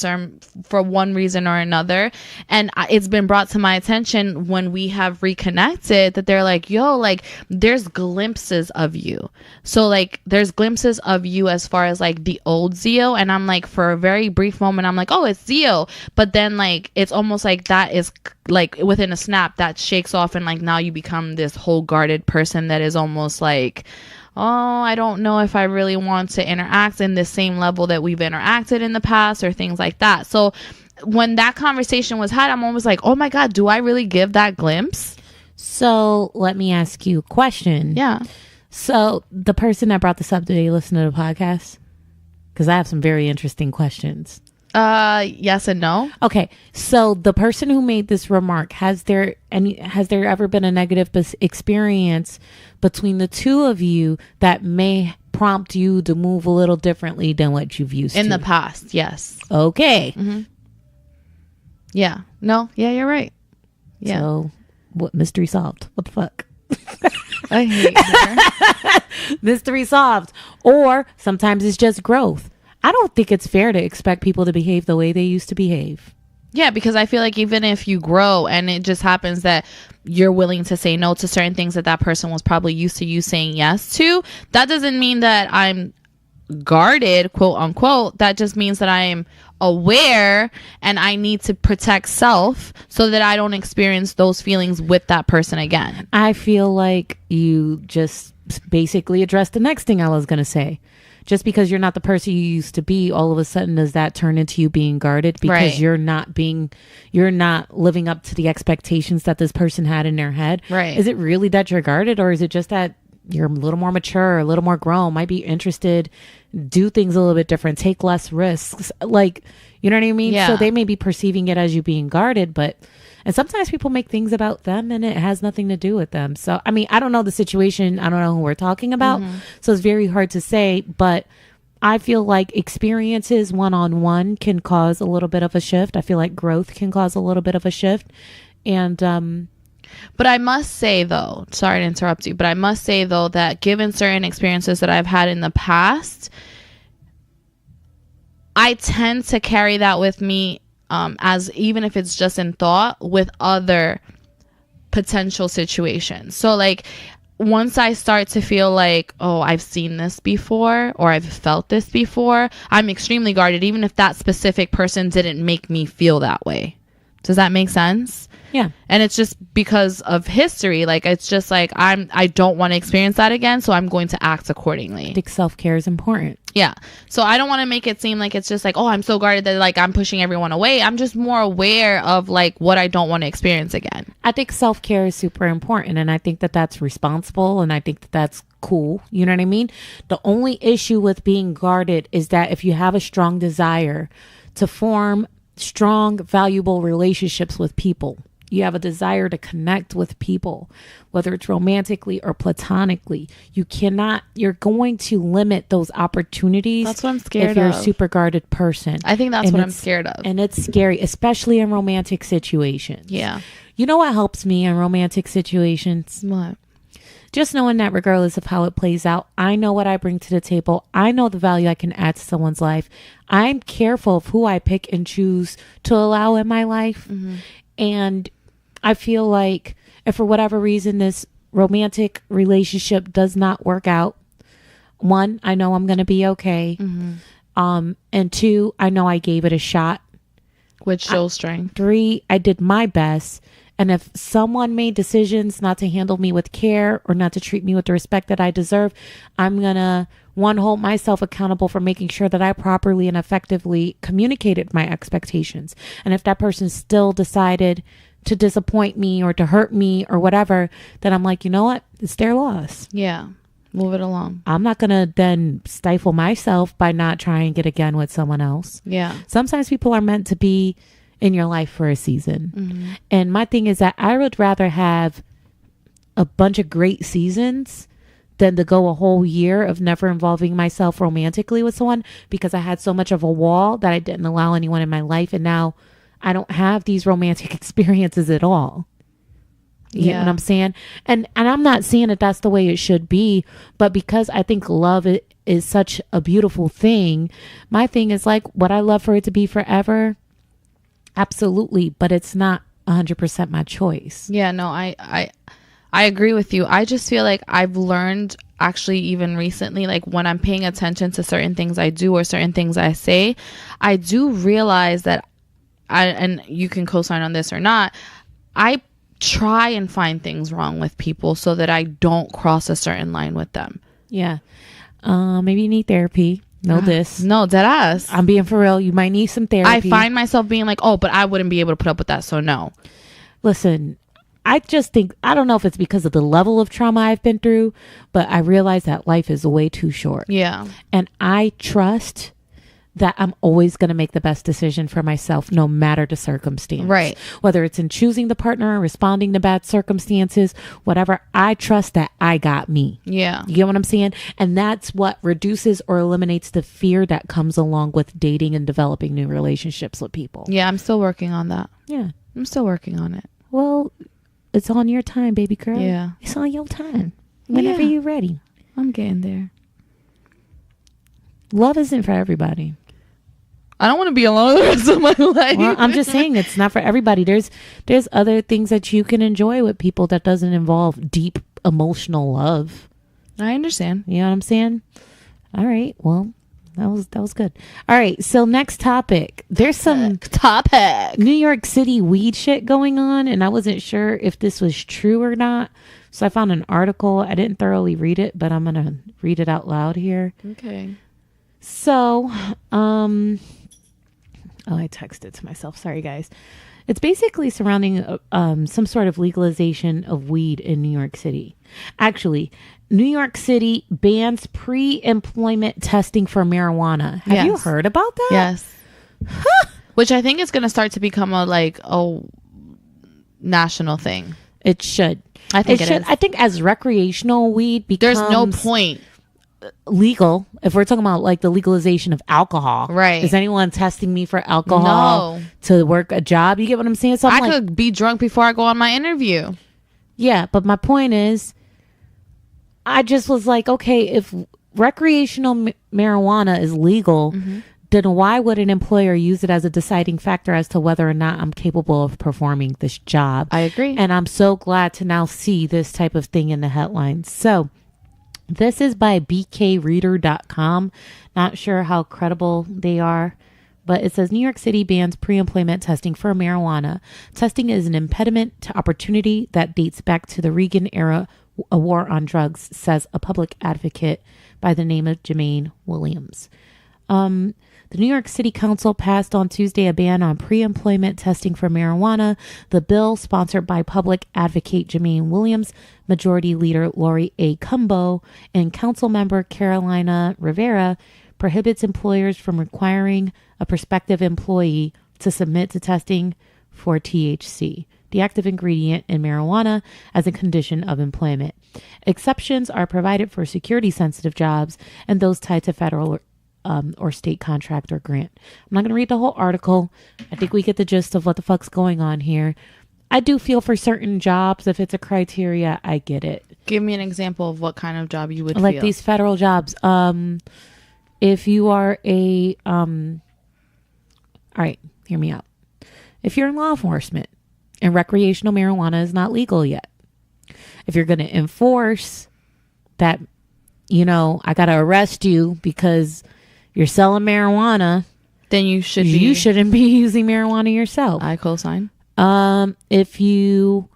one reason or another, and it's been brought to my attention when we have reconnected that they're like, yo, like there's glimpses of you. So like there's glimpses of you as far as like the old Zio, and I'm like, for a very brief moment I'm like, oh, it's Zio, but then like it's almost like that is like within a snap that shakes off, and like now you become this whole guarded person that is almost like, oh, I don't know if I really want to interact in the same level that we've interacted in the past, or things like that. So when that conversation was had, I'm almost like, oh my God, do I really give that glimpse? So let me ask you a question. Yeah. So the person that brought this up, did they listen to the podcast? Because I have some very interesting questions. Yes and no. Okay, so the person who made this remark, has there ever been a negative experience between the two of you that may prompt you to move a little differently than what you've used in to? the past? Yes. Okay. Yeah. No. Yeah, you're right. Yeah. So, what? Mystery solved. What the fuck? I hate her. Mystery solved. Or sometimes it's just growth. I don't think it's fair to expect people to behave the way they used to behave. Yeah, because I feel like even if you grow and it just happens that you're willing to say no to certain things that person was probably used to you saying yes to, that doesn't mean that I'm guarded, quote unquote. That just means that I am aware and I need to protect self so that I don't experience those feelings with that person again. I feel like you just basically addressed the next thing I was going to say. Just because you're not the person you used to be, all of a sudden does that turn into you being guarded because you're not living up to the expectations that this person had in their head? Right. Is it really that you're guarded, or is it just that you're a little more mature, a little more grown, might be interested, do things a little bit different, take less risks? Like, you know what I mean? Yeah. So they may be perceiving it as you being guarded, and sometimes people make things about them and it has nothing to do with them. So, I mean, I don't know the situation. I don't know who we're talking about. So it's very hard to say, but I feel like experiences one-on-one can cause a little bit of a shift. I feel like growth can cause a little bit of a shift. And But I must say, though, sorry to interrupt you, but I must say, though, that given certain experiences that I've had in the past, I tend to carry that with me, as even if it's just in thought, with other potential situations. So like once I start to feel like, oh, I've seen this before or I've felt this before, I'm extremely guarded, even if that specific person didn't make me feel that way. Does that make sense? Yeah. And it's just because of history. Like, it's just like, I don't want to experience that again, so I'm going to act accordingly. I think self-care is important. Yeah. So I don't want to make it seem like it's just like, oh, I'm so guarded that like I'm pushing everyone away. I'm just more aware of like what I don't want to experience again. I think self-care is super important, and I think that that's responsible, and I think that that's cool. You know what I mean? The only issue with being guarded is that if you have a strong desire to form strong, valuable relationships with people, you have a desire to connect with people, whether it's romantically or platonically, you're going to limit those opportunities. That's what I'm scared if you're of. a super guarded person. I think that's what I'm scared of. And it's scary, especially in romantic situations. Yeah. You know what helps me in romantic situations? What? Just knowing that regardless of how it plays out, I know what I bring to the table. I know the value I can add to someone's life. I'm careful of who I pick and choose to allow in my life. Mm-hmm. And I feel like if for whatever reason this romantic relationship does not work out, one, I know I'm going to be okay. Mm-hmm. And two, I know I gave it a shot. Which shows strength. Three, I did my best. And if someone made decisions not to handle me with care or not to treat me with the respect that I deserve, I'm going to, one, hold myself accountable for making sure that I properly and effectively communicated my expectations. And if that person still decided to disappoint me or to hurt me or whatever, then I'm like, you know what? It's their loss. Yeah. Move it along. I'm not going to then stifle myself by not trying it again with someone else. Yeah. Sometimes people are meant to be in your life for a season. Mm-hmm. And my thing is that I would rather have a bunch of great seasons than to go a whole year of never involving myself romantically with someone because I had so much of a wall that I didn't allow anyone in my life. And now I don't have these romantic experiences at all. You know what I'm saying? And I'm not saying that that's the way it should be, but because I think love is such a beautiful thing, my thing is like, would I love for it to be forever? Absolutely, but it's not 100% my choice. Yeah, no, I agree with you. I just feel like I've learned actually even recently, like when I'm paying attention to certain things I do or certain things I say, I do realize that and you can co-sign on this or not, I try and find things wrong with people so that I don't cross a certain line with them. Yeah. Maybe you need therapy. No, No, dead ass. I'm being for real. You might need some therapy. I find myself being like, oh, but I wouldn't be able to put up with that. So no. Listen, I just think, I don't know if it's because of the level of trauma I've been through, but I realize that life is way too short. Yeah. And I trust that I'm always going to make the best decision for myself, no matter the circumstance. Right. Whether it's in choosing the partner, responding to bad circumstances, whatever, I trust that I got me. Yeah. You get what I'm saying? And that's what reduces or eliminates the fear that comes along with dating and developing new relationships with people. Yeah, I'm still working on that. Yeah. I'm still working on it. Well, it's on your time, baby girl. Yeah. It's on your time. Whenever you're ready. I'm getting there. Love isn't for everybody. I don't want to be alone the rest of my life. Well, I'm just saying it's not for everybody. There's other things that you can enjoy with people that doesn't involve deep emotional love. I understand. You know what I'm saying? All right. Well, that was good. All right. So next topic. There's some topic. New York City weed shit going on, and I wasn't sure if this was true or not. So I found an article. I didn't thoroughly read it, but I'm gonna read it out loud here. Okay. So, I texted to myself. Sorry, guys. It's basically surrounding some sort of legalization of weed in New York City. Actually, New York City bans pre-employment testing for marijuana. Have you heard about that? Yes. Which I think is going to start to become a national thing. It should. I think it is. I think as recreational weed becomes... There's no point. Legal, if we're talking about like the legalization of alcohol, right? Is anyone testing me for alcohol to work a job? You get what I'm saying? So I could be drunk before I go on my interview. Yeah, but my point is, I just was like, okay, if recreational marijuana is legal, then why would an employer use it as a deciding factor as to whether or not I'm capable of performing this job? I agree. And I'm so glad to now see this type of thing in the headlines. So this is by bkreader.com. Not sure how credible they are, but it says New York City bans pre-employment testing for marijuana. Testing is an impediment to opportunity that dates back to the Reagan era, a war on drugs, says a public advocate by the name of Jermaine Williams. The New York City Council passed on Tuesday a ban on pre-employment testing for marijuana. The bill, sponsored by public advocate Jermaine Williams, Majority Leader Lori A. Cumbo, and Council Member Carolina Rivera, prohibits employers from requiring a prospective employee to submit to testing for THC, the active ingredient in marijuana, as a condition of employment. Exceptions are provided for security-sensitive jobs and those tied to federal or state contract or grant. I'm not going to read the whole article. I think we get the gist of what the fuck's going on here. I do feel for certain jobs, if it's a criteria, I get it. Give me an example of what kind of job you would like feel. These federal jobs. If you are all right, hear me out. If you're in law enforcement and recreational marijuana is not legal yet, if you're going to enforce that, I got to arrest you because you're selling marijuana, then you shouldn't be using marijuana yourself. I co-sign. If you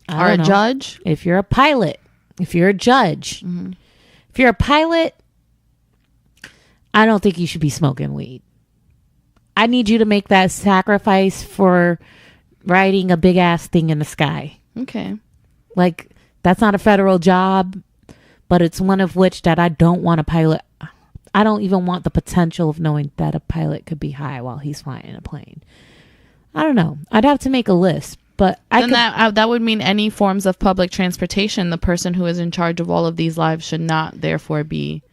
are a judge, if you're a pilot, if you're a judge, if you're a pilot, I don't think you should be smoking weed. I need you to make that sacrifice for riding a big ass thing in the sky. Okay. Like, that's not a federal job, but it's one of which that I don't want to pilot. I don't even want the potential of knowing that a pilot could be high while he's flying a plane. I don't know. I'd have to make a list, but that would mean any forms of public transportation, the person who is in charge of all of these lives should not therefore be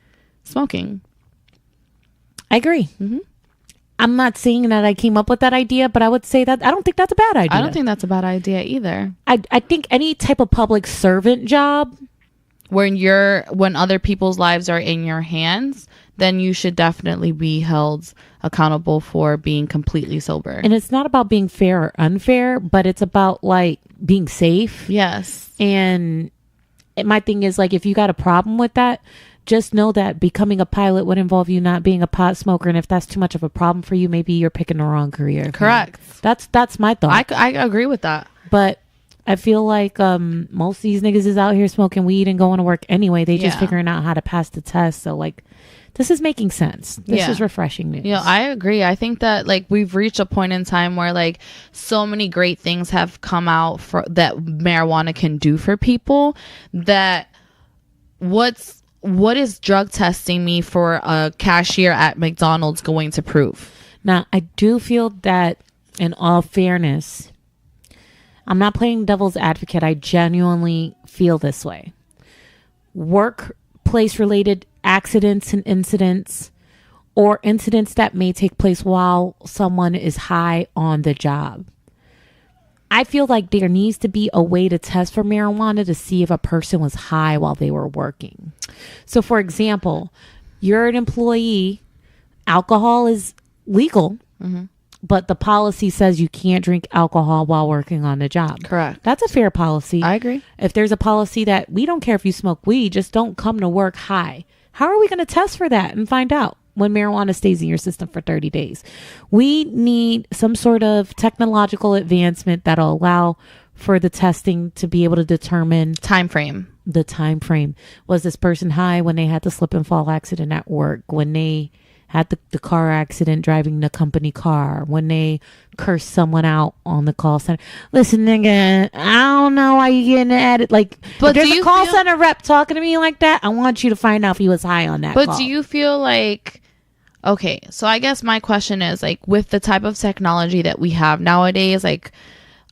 smoking. I agree. I'm not saying that I came up with that idea, but I would say that I don't think that's a bad idea. I don't think that's a bad idea either. I think any type of public servant job, when other people's lives are in your hands, then you should definitely be held accountable for being completely sober. And it's not about being fair or unfair, but it's about like being safe. Yes. And my thing is, like, if you got a problem with that, just know that becoming a pilot would involve you not being a pot smoker. And if that's too much of a problem for you, maybe you're picking the wrong career. Correct. That's my thought. I agree with that. But I feel like most of these niggas is out here smoking weed and going to work anyway. They just figuring out how to pass the test. So, like, this is making sense. This is refreshing news. Yeah, I agree. I think that, like, we've reached a point in time where, like, so many great things have come out that marijuana can do for people, that what is drug testing me for a cashier at McDonald's going to prove? Now, I do feel that, in all fairness, I'm not playing devil's advocate. I genuinely feel this way. Workplace related accidents and incidents, or incidents that may take place while someone is high on the job, I feel like there needs to be a way to test for marijuana to see if a person was high while they were working. So, for example, you're an employee, alcohol is legal, but the policy says you can't drink alcohol while working on the job. Correct. That's a fair policy. I agree. If there's a policy that we don't care if you smoke weed, just don't come to work high. How are we going to test for that and find out when marijuana stays in your system for 30 days? We need some sort of technological advancement that'll allow for the testing to be able to determine the time frame. Was this person high when they had the slip and fall accident at work, when they had the car accident driving the company car, when they cursed someone out on the call center? Listen, nigga, I don't know why you getting at it. Like, but if there's a call center rep talking to me like that, I want you to find out if he was high on that call. But do you feel like, okay, so I guess my question is, like, with the type of technology that we have nowadays, like,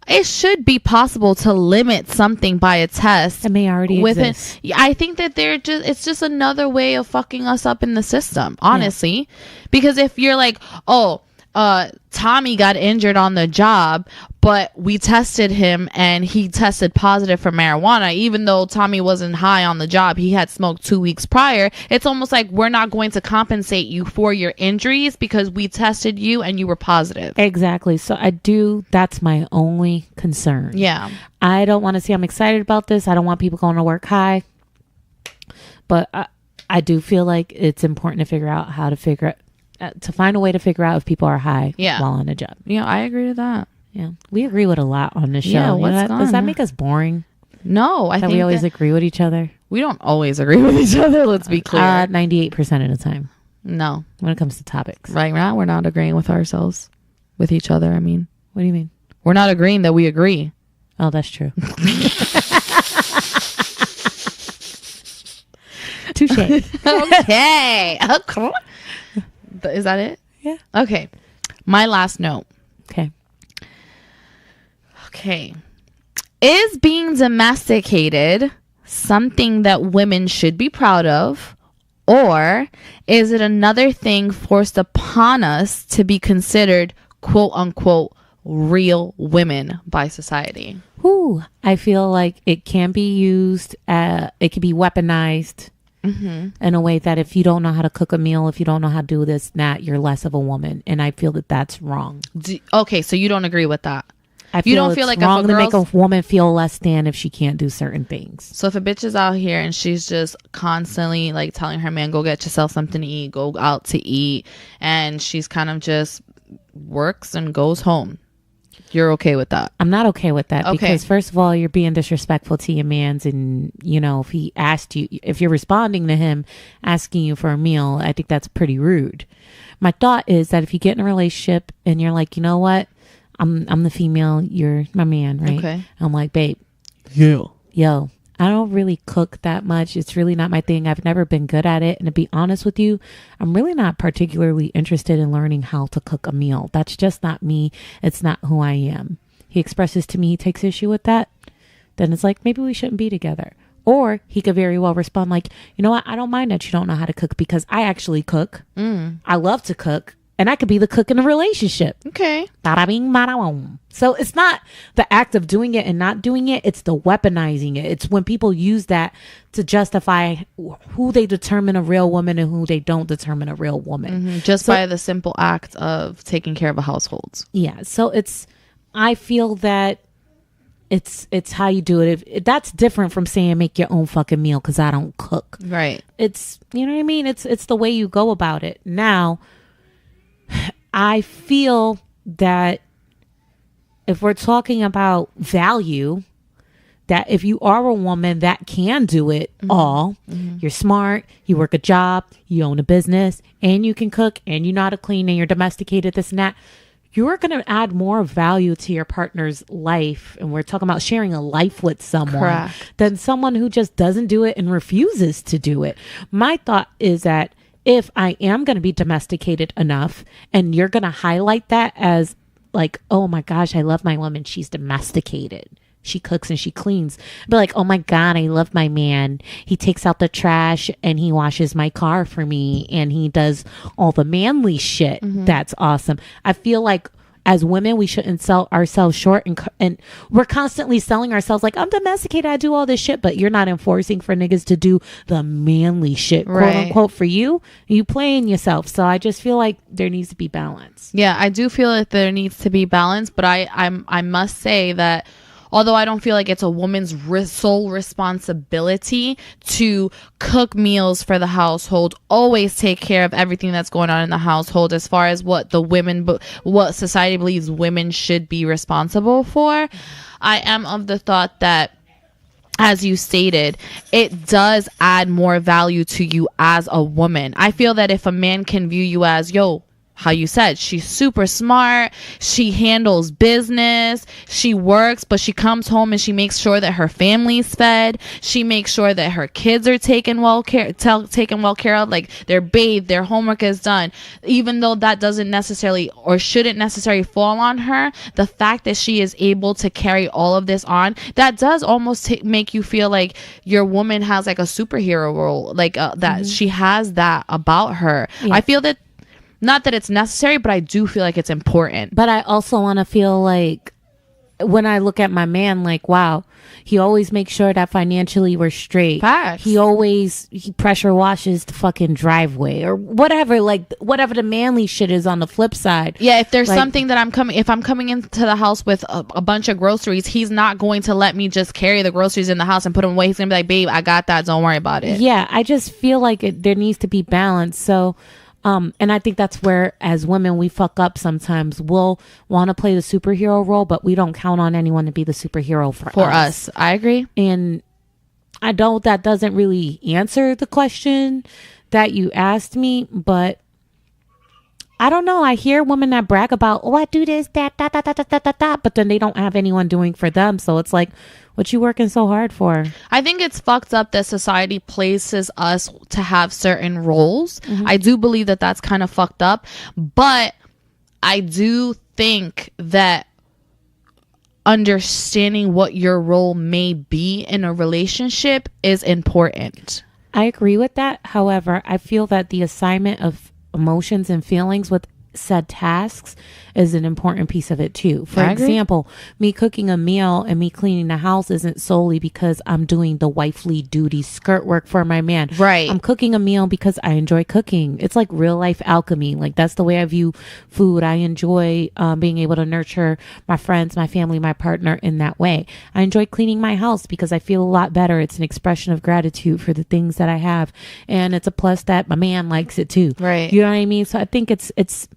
it should be possible to limit something by a test. It may already exist. I think that it's just another way of fucking us up in the system, honestly. Yeah. Because if you're like, oh, Tommy got injured on the job, but we tested him and he tested positive for marijuana, even though Tommy wasn't high on the job. He had smoked 2 weeks prior. It's almost like we're not going to compensate you for your injuries because we tested you and you were positive. Exactly. So that's my only concern. Yeah. I don't want to see, I'm excited about this. I don't want people going to work high, but I do feel like it's important to figure out how to to find a way to figure out if people are high while on the job. Yeah, I agree with that. Yeah, we agree with a lot on this show. Yeah, does that make us boring? No, I think we always agree with each other. We don't always agree with each other. Let's be clear. 98% of the time. No, when it comes to topics, right now we're not agreeing with ourselves, with each other. I mean, what do you mean? We're not agreeing that we agree. Oh, that's true. Touche. Okay. Is that it? Yeah. Okay. My last note. Okay. Is being domesticated something that women should be proud of, or is it another thing forced upon us to be considered quote unquote real women by society? Ooh, I feel like it can be used, it can be weaponized in a way that if you don't know how to cook a meal, if you don't know how to do this, that you're less of a woman. And I feel that that's wrong. Okay, so you don't agree with that? You don't feel like wrong to make a woman feel less than if she can't do certain things. So if a bitch is out here and she's just constantly like telling her man, go get yourself something to eat, go out to eat, and she's kind of just works and goes home, you're okay with that? I'm not okay with that because first of all, you're being disrespectful to your man's, and if he asked you, if you're responding to him asking you for a meal, I think that's pretty rude. My thought is that if you get in a relationship and you're like, you know what? I'm the female, you're my man, right? Okay. I'm like, babe. Yeah. Yo, I don't really cook that much. It's really not my thing. I've never been good at it. And to be honest with you, I'm really not particularly interested in learning how to cook a meal. That's just not me. It's not who I am. He expresses to me he takes issue with that. Then it's like, maybe we shouldn't be together. Or he could very well respond like, you know what? I don't mind that you don't know how to cook because I actually cook. I love to cook. And I could be the cook in a relationship. Okay. Bada bing, bada boom. So it's not the act of doing it and not doing it. It's the weaponizing it. It's when people use that to justify who they determine a real woman and who they don't determine a real woman. Just by the simple act of taking care of a household. Yeah. So I feel that it's how you do it. If that's different from saying make your own fucking meal because I don't cook. Right. It's, you know what I mean? It's the way you go about it. Now, I feel that if we're talking about value, that if you are a woman that can do it all, you're smart, you work a job, you own a business, and you can cook, and you know how to clean, and you're domesticated, this and that, you're going to add more value to your partner's life. And we're talking about sharing a life with someone than someone who just doesn't do it and refuses to do it. My thought is that if I am going to be domesticated enough and you're going to highlight that as like, oh my gosh, I love my woman. She's domesticated. She cooks and she cleans. But like, oh my God, I love my man. He takes out the trash and he washes my car for me and he does all the manly shit. That's awesome. I feel like as women, we shouldn't sell ourselves short, and we're constantly selling ourselves like, I'm domesticated, I do all this shit, but you're not enforcing for niggas to do the manly shit, quote unquote, for you. You playing yourself. So I just feel like there needs to be balance. Yeah, I do feel like there needs to be balance, but I must say that although I don't feel like it's a woman's sole responsibility to cook meals for the household, always take care of everything that's going on in the household as far as what what society believes women should be responsible for, I am of the thought that, as you stated, it does add more value to you as a woman. I feel that if a man can view you as, yo, how you said, she's super smart, she handles business, she works, but she comes home and she makes sure that her family's fed, she makes sure that her kids are taken well care of, like they're bathed, their homework is done, even though that doesn't necessarily or shouldn't necessarily fall on her, the fact that she is able to carry all of this on, that does almost make you feel like your woman has like a superhero role, like that she has that about her. I feel that Not that it's necessary, but I do feel like it's important. But I also want to feel like when I look at my man, like, wow, he always makes sure that financially we're straight. Facts. He pressure washes the fucking driveway or whatever, like whatever the manly shit is on the flip side. Yeah, if there's like, something that if I'm coming into the house with a bunch of groceries, he's not going to let me just carry the groceries in the house and put them away. He's gonna be like, babe, I got that, don't worry about it. Yeah, I just feel like there needs to be balance. So and I think that's where, as women, we fuck up sometimes. We'll want to play the superhero role, but we don't count on anyone to be the superhero for us. I agree. And I know that doesn't really answer the question that you asked me, but I don't know. I hear women that brag about, oh, I do this, that, but then they don't have anyone doing for them. So it's like, what you working so hard for? I think it's fucked up that society places us to have certain roles. Mm-hmm. I do believe that that's kind of fucked up, but I do think that understanding what your role may be in a relationship is important. I agree with that. However, I feel that the assignment of emotions and feelings with said tasks is an important piece of it too. For example, me cooking a meal and me cleaning the house isn't solely because I'm doing the wifely duty skirt work for my man. Right. I'm cooking a meal because I enjoy cooking. It's like real life alchemy. Like that's the way I view food. I enjoy being able to nurture my friends, my family, my partner in that way. I enjoy cleaning my house because I feel a lot better. It's an expression of gratitude for the things that I have. And it's a plus that my man likes it too. Right. You know what I mean? So I think it's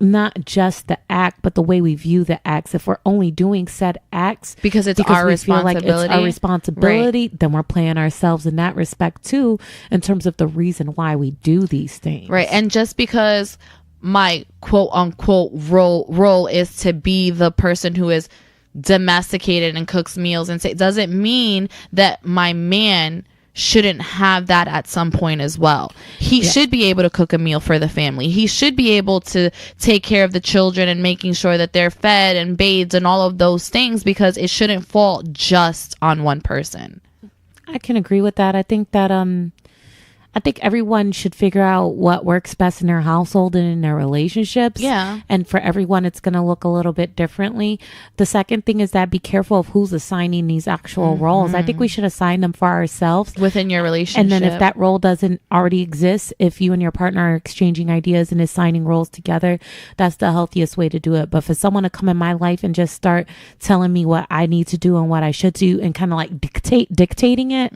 not just the act, but the way we view the acts. If we're only doing said acts because our we feel like it's our responsibility, right, then we're playing ourselves in that respect too, in terms of the reason why we do these things. Right. And just because my quote unquote role is to be the person who is domesticated and cooks meals and doesn't mean that my man shouldn't have that at some point as well. He should be able to cook a meal for the family. He should be able to take care of the children and making sure that they're fed and bathed and all of those things, because it shouldn't fall just on one person. I can agree with that. I think that I think everyone should figure out what works best in their household and in their relationships. Yeah. And for everyone, it's going to look a little bit differently. The second thing is that be careful of who's assigning these actual roles. I think we should assign them for ourselves. Within your relationship. And then if that role doesn't already exist, if you and your partner are exchanging ideas and assigning roles together, that's the healthiest way to do it. But for someone to come in my life and just start telling me what I need to do and what I should do and kind of like dictating it,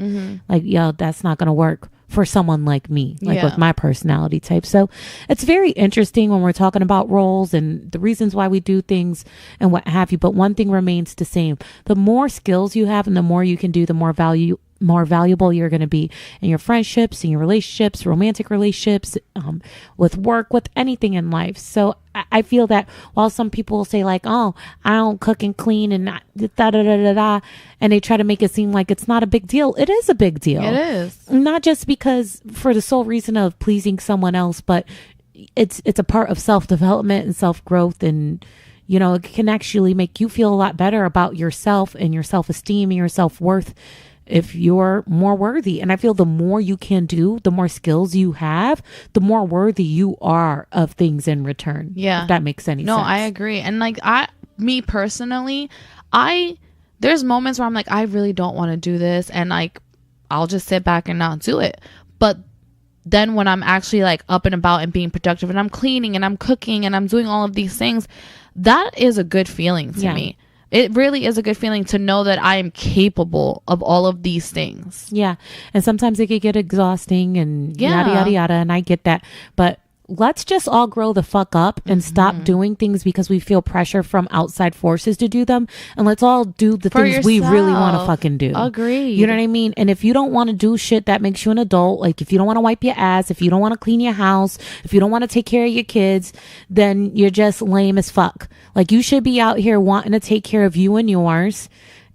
like, yo, that's not going to work for someone like me, like with my personality type. So it's very interesting when we're talking about roles and the reasons why we do things and what have you. But one thing remains the same. The more skills you have and the more you can do, the more valuable you're going to be in your friendships, in your relationships, romantic relationships, with work, with anything in life. So I feel that while some people will say like, oh, I don't cook and clean and and they try to make it seem like it's not a big deal. It is a big deal. It is. Not just because for the sole reason of pleasing someone else, but it's a part of self-development and self-growth, and you know, it can actually make you feel a lot better about yourself and your self-esteem and your self-worth if you're more worthy. And I feel the more you can do, the more skills you have, the more worthy you are of things in return. Yeah. If that makes any sense. No, I agree. And like me personally, there's moments where I'm like, I really don't want to do this. And like, I'll just sit back and not do it. But then when I'm actually like up and about and being productive and I'm cleaning and I'm cooking and I'm doing all of these things, that is a good feeling to me. It really is a good feeling to know that I am capable of all of these things. Yeah. And sometimes it can get exhausting and yada, yada, yada. And I get that. But let's just all grow the fuck up and stop doing things because we feel pressure from outside forces to do them. And let's all do the things we really want to fucking do. Agreed. You know what I mean? And if you don't want to do shit that makes you an adult, like if you don't want to wipe your ass, if you don't want to clean your house, if you don't want to take care of your kids, then you're just lame as fuck. Like you should be out here wanting to take care of you and yours.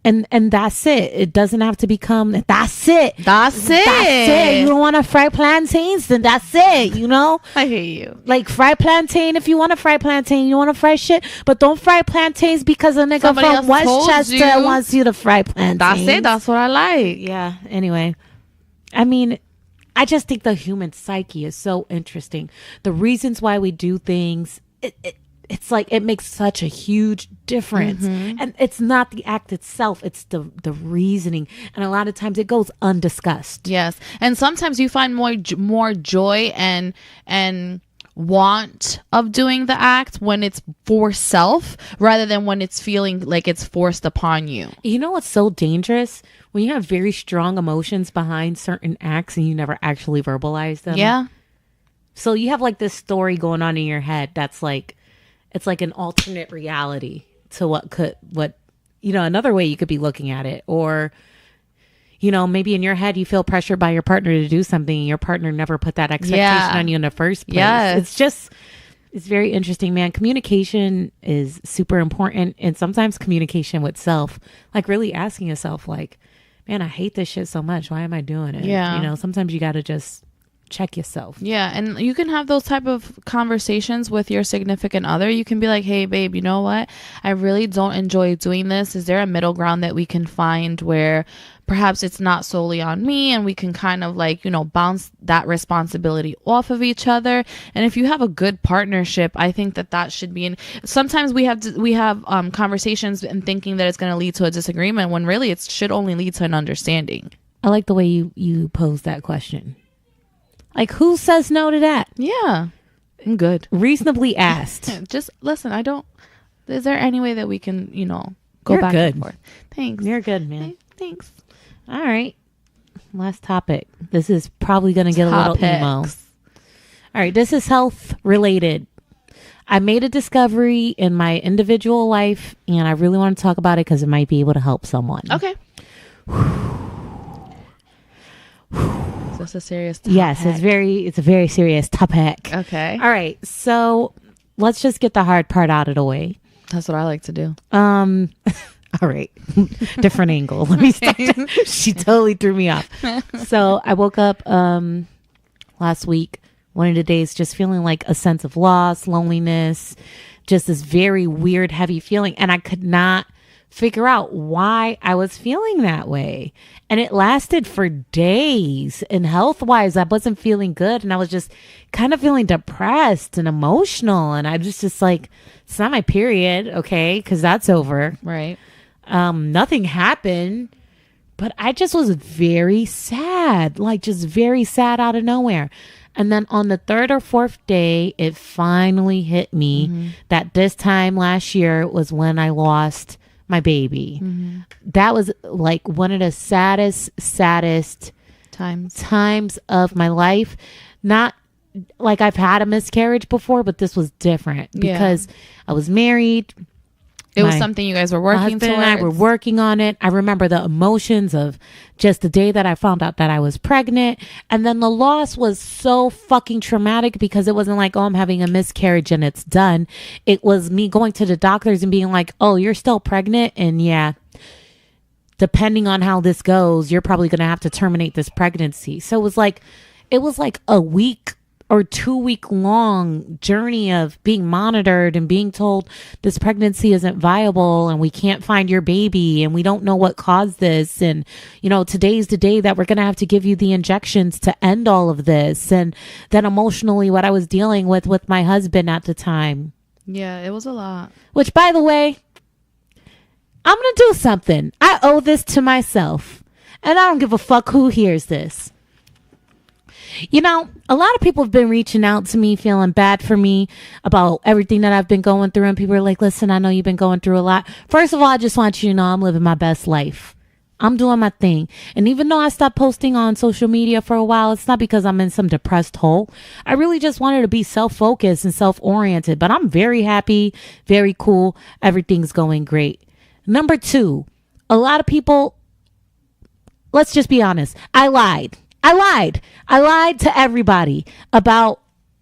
And that's it. It doesn't have to become that's it. That's it. You don't want to fry plantains, then that's it. You know? I hear you. Like fry plantain if you want to fry plantain. You want to fry shit, but don't fry plantains because a nigga from Westchester wants you to fry plantains. That's it. That's what I like. Yeah. Anyway, I mean, I just think the human psyche is so interesting. The reasons why we do things, it's like it makes such a huge difference. And it's not the act itself, it's the reasoning. And a lot of times it goes undiscussed. Yes. And sometimes you find more joy and want of doing the act when it's for self rather than when it's feeling like it's forced upon you. You know what's so dangerous? When you have very strong emotions behind certain acts and you never actually verbalize them. Yeah. So you have like this story going on in your head that's like, it's like an alternate reality to what another way you could be looking at it. Or, maybe in your head you feel pressured by your partner to do something and your partner never put that expectation on you in the first place. Yes. It's very interesting, man. Communication is super important. And sometimes communication with self, like really asking yourself like, man, I hate this shit so much. Why am I doing it? Yeah. Sometimes you got to just check yourself. Yeah, and you can have those type of conversations with your significant other. You can be like, hey babe, you know what, I really don't enjoy doing this. Is there a middle ground that we can find where perhaps it's not solely on me and we can kind of like bounce that responsibility off of each other? And if you have a good partnership, I think that should be sometimes we have conversations and thinking that it's going to lead to a disagreement when really it should only lead to an understanding. I like the way you pose that question. Like, who says no to that? Yeah, I'm good. Reasonably asked. Just listen, is there any way that we can, go You're back good. and forth? Thanks. You're good, man. Thanks. All right. Last topic. This is probably going to get a little emo. All right. This is health related. I made a discovery in my individual life, and I really want to talk about it because it might be able to help someone. Okay. That's a serious topic. Yes, it's a very serious topic. Okay. All right. So let's just get the hard part out of the way. That's what I like to do. All right. Different angle. Let me stop. She totally threw me off. So I woke up last week, one of the days, just feeling like a sense of loss, loneliness, just this very weird, heavy feeling. And I could not figure out why I was feeling that way. And it lasted for days. And health wise, I wasn't feeling good. And I was just kind of feeling depressed and emotional. And I was just like, it's not my period. Okay. Cause that's over. Right. Nothing happened, but I just was very sad, like just very sad out of nowhere. And then on the third or fourth day, it finally hit me that this time last year was when I lost my baby. That was like one of the saddest times of my life. Not like I've had a miscarriage before, but this was different because I was married. It was something you guys were working towards. My husband and I were working on it. I remember the emotions of just the day that I found out that I was pregnant. And then the loss was so fucking traumatic because it wasn't like, oh, I'm having a miscarriage and it's done. It was me going to the doctors and being like, oh, you're still pregnant. And yeah, depending on how this goes, you're probably going to have to terminate this pregnancy. So it was like a week or 2 week long journey of being monitored and being told this pregnancy isn't viable and we can't find your baby and we don't know what caused this. And, today's the day that we're going to have to give you the injections to end all of this. And then emotionally, what I was dealing with my husband at the time. Yeah, it was a lot. Which, by the way, I'm going to do something. I owe this to myself. And I don't give a fuck who hears this. A lot of people have been reaching out to me, feeling bad for me about everything that I've been going through. And people are like, listen, I know you've been going through a lot. First of all, I just want you to know I'm living my best life. I'm doing my thing. And even though I stopped posting on social media for a while, it's not because I'm in some depressed hole. I really just wanted to be self-focused and self-oriented. But I'm very happy, very cool. Everything's going great. Number 2, a lot of people, let's just be honest. I lied to everybody about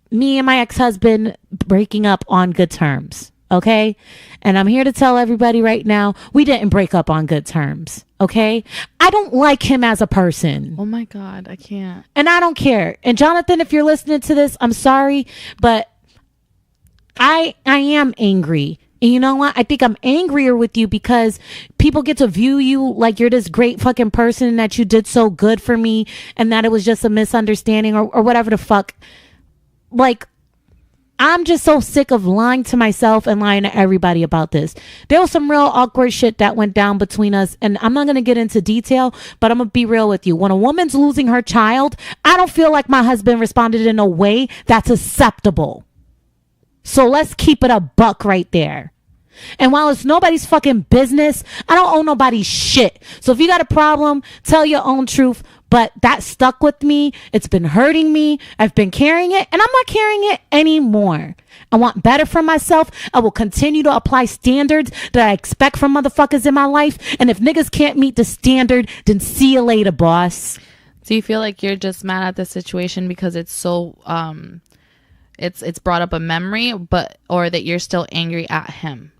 me and my ex-husband breaking up on good terms. Okay. And I'm here to tell everybody right now, we didn't break up on good terms. Okay. I don't like him as a person. Oh my God. I can't. And I don't care. And Jonathan, if you're listening to this, I'm sorry, but I am angry And you know what? I think I'm angrier with you because people get to view you like you're this great fucking person and that you did so good for me and that it was just a misunderstanding or whatever the fuck. Like, I'm just so sick of lying to myself and lying to everybody about this. There was some real awkward shit that went down between us, and I'm not going to get into detail, but I'm going to be real with you. When a woman's losing her child, I don't feel like my husband responded in a way that's acceptable. So let's keep it a buck right there. And while it's nobody's fucking business, I don't owe nobody shit. So if you got a problem, tell your own truth. But that stuck with me. It's been hurting me. I've been carrying it, and I'm not carrying it anymore. I want better for myself. I will continue to apply standards that I expect from motherfuckers in my life. And if niggas can't meet the standard, then see you later, boss. Do you feel like you're just mad at the situation because it's so it's brought up a memory, or that you're still angry at him?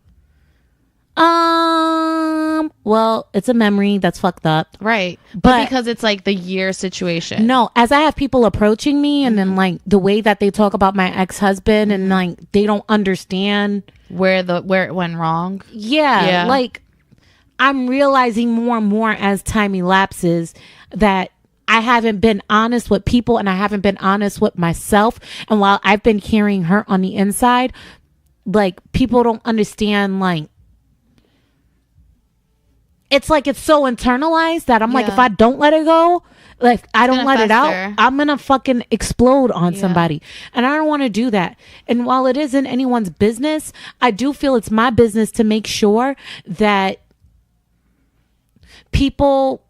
Well, it's a memory that's fucked up. Right. But because it's like the year situation. No, as I have people approaching me and then like the way that they talk about my ex-husband and like they don't understand where it went wrong. Yeah. Like I'm realizing more and more as time elapses that I haven't been honest with people and I haven't been honest with myself. And while I've been carrying hurt on the inside, like people don't understand, like, it's like it's so internalized that I'm like, if I don't let it go, like I don't let it out, I'm gonna fucking explode on somebody. And I don't want to do that. And while it isn't anyone's business, I do feel it's my business to make sure that people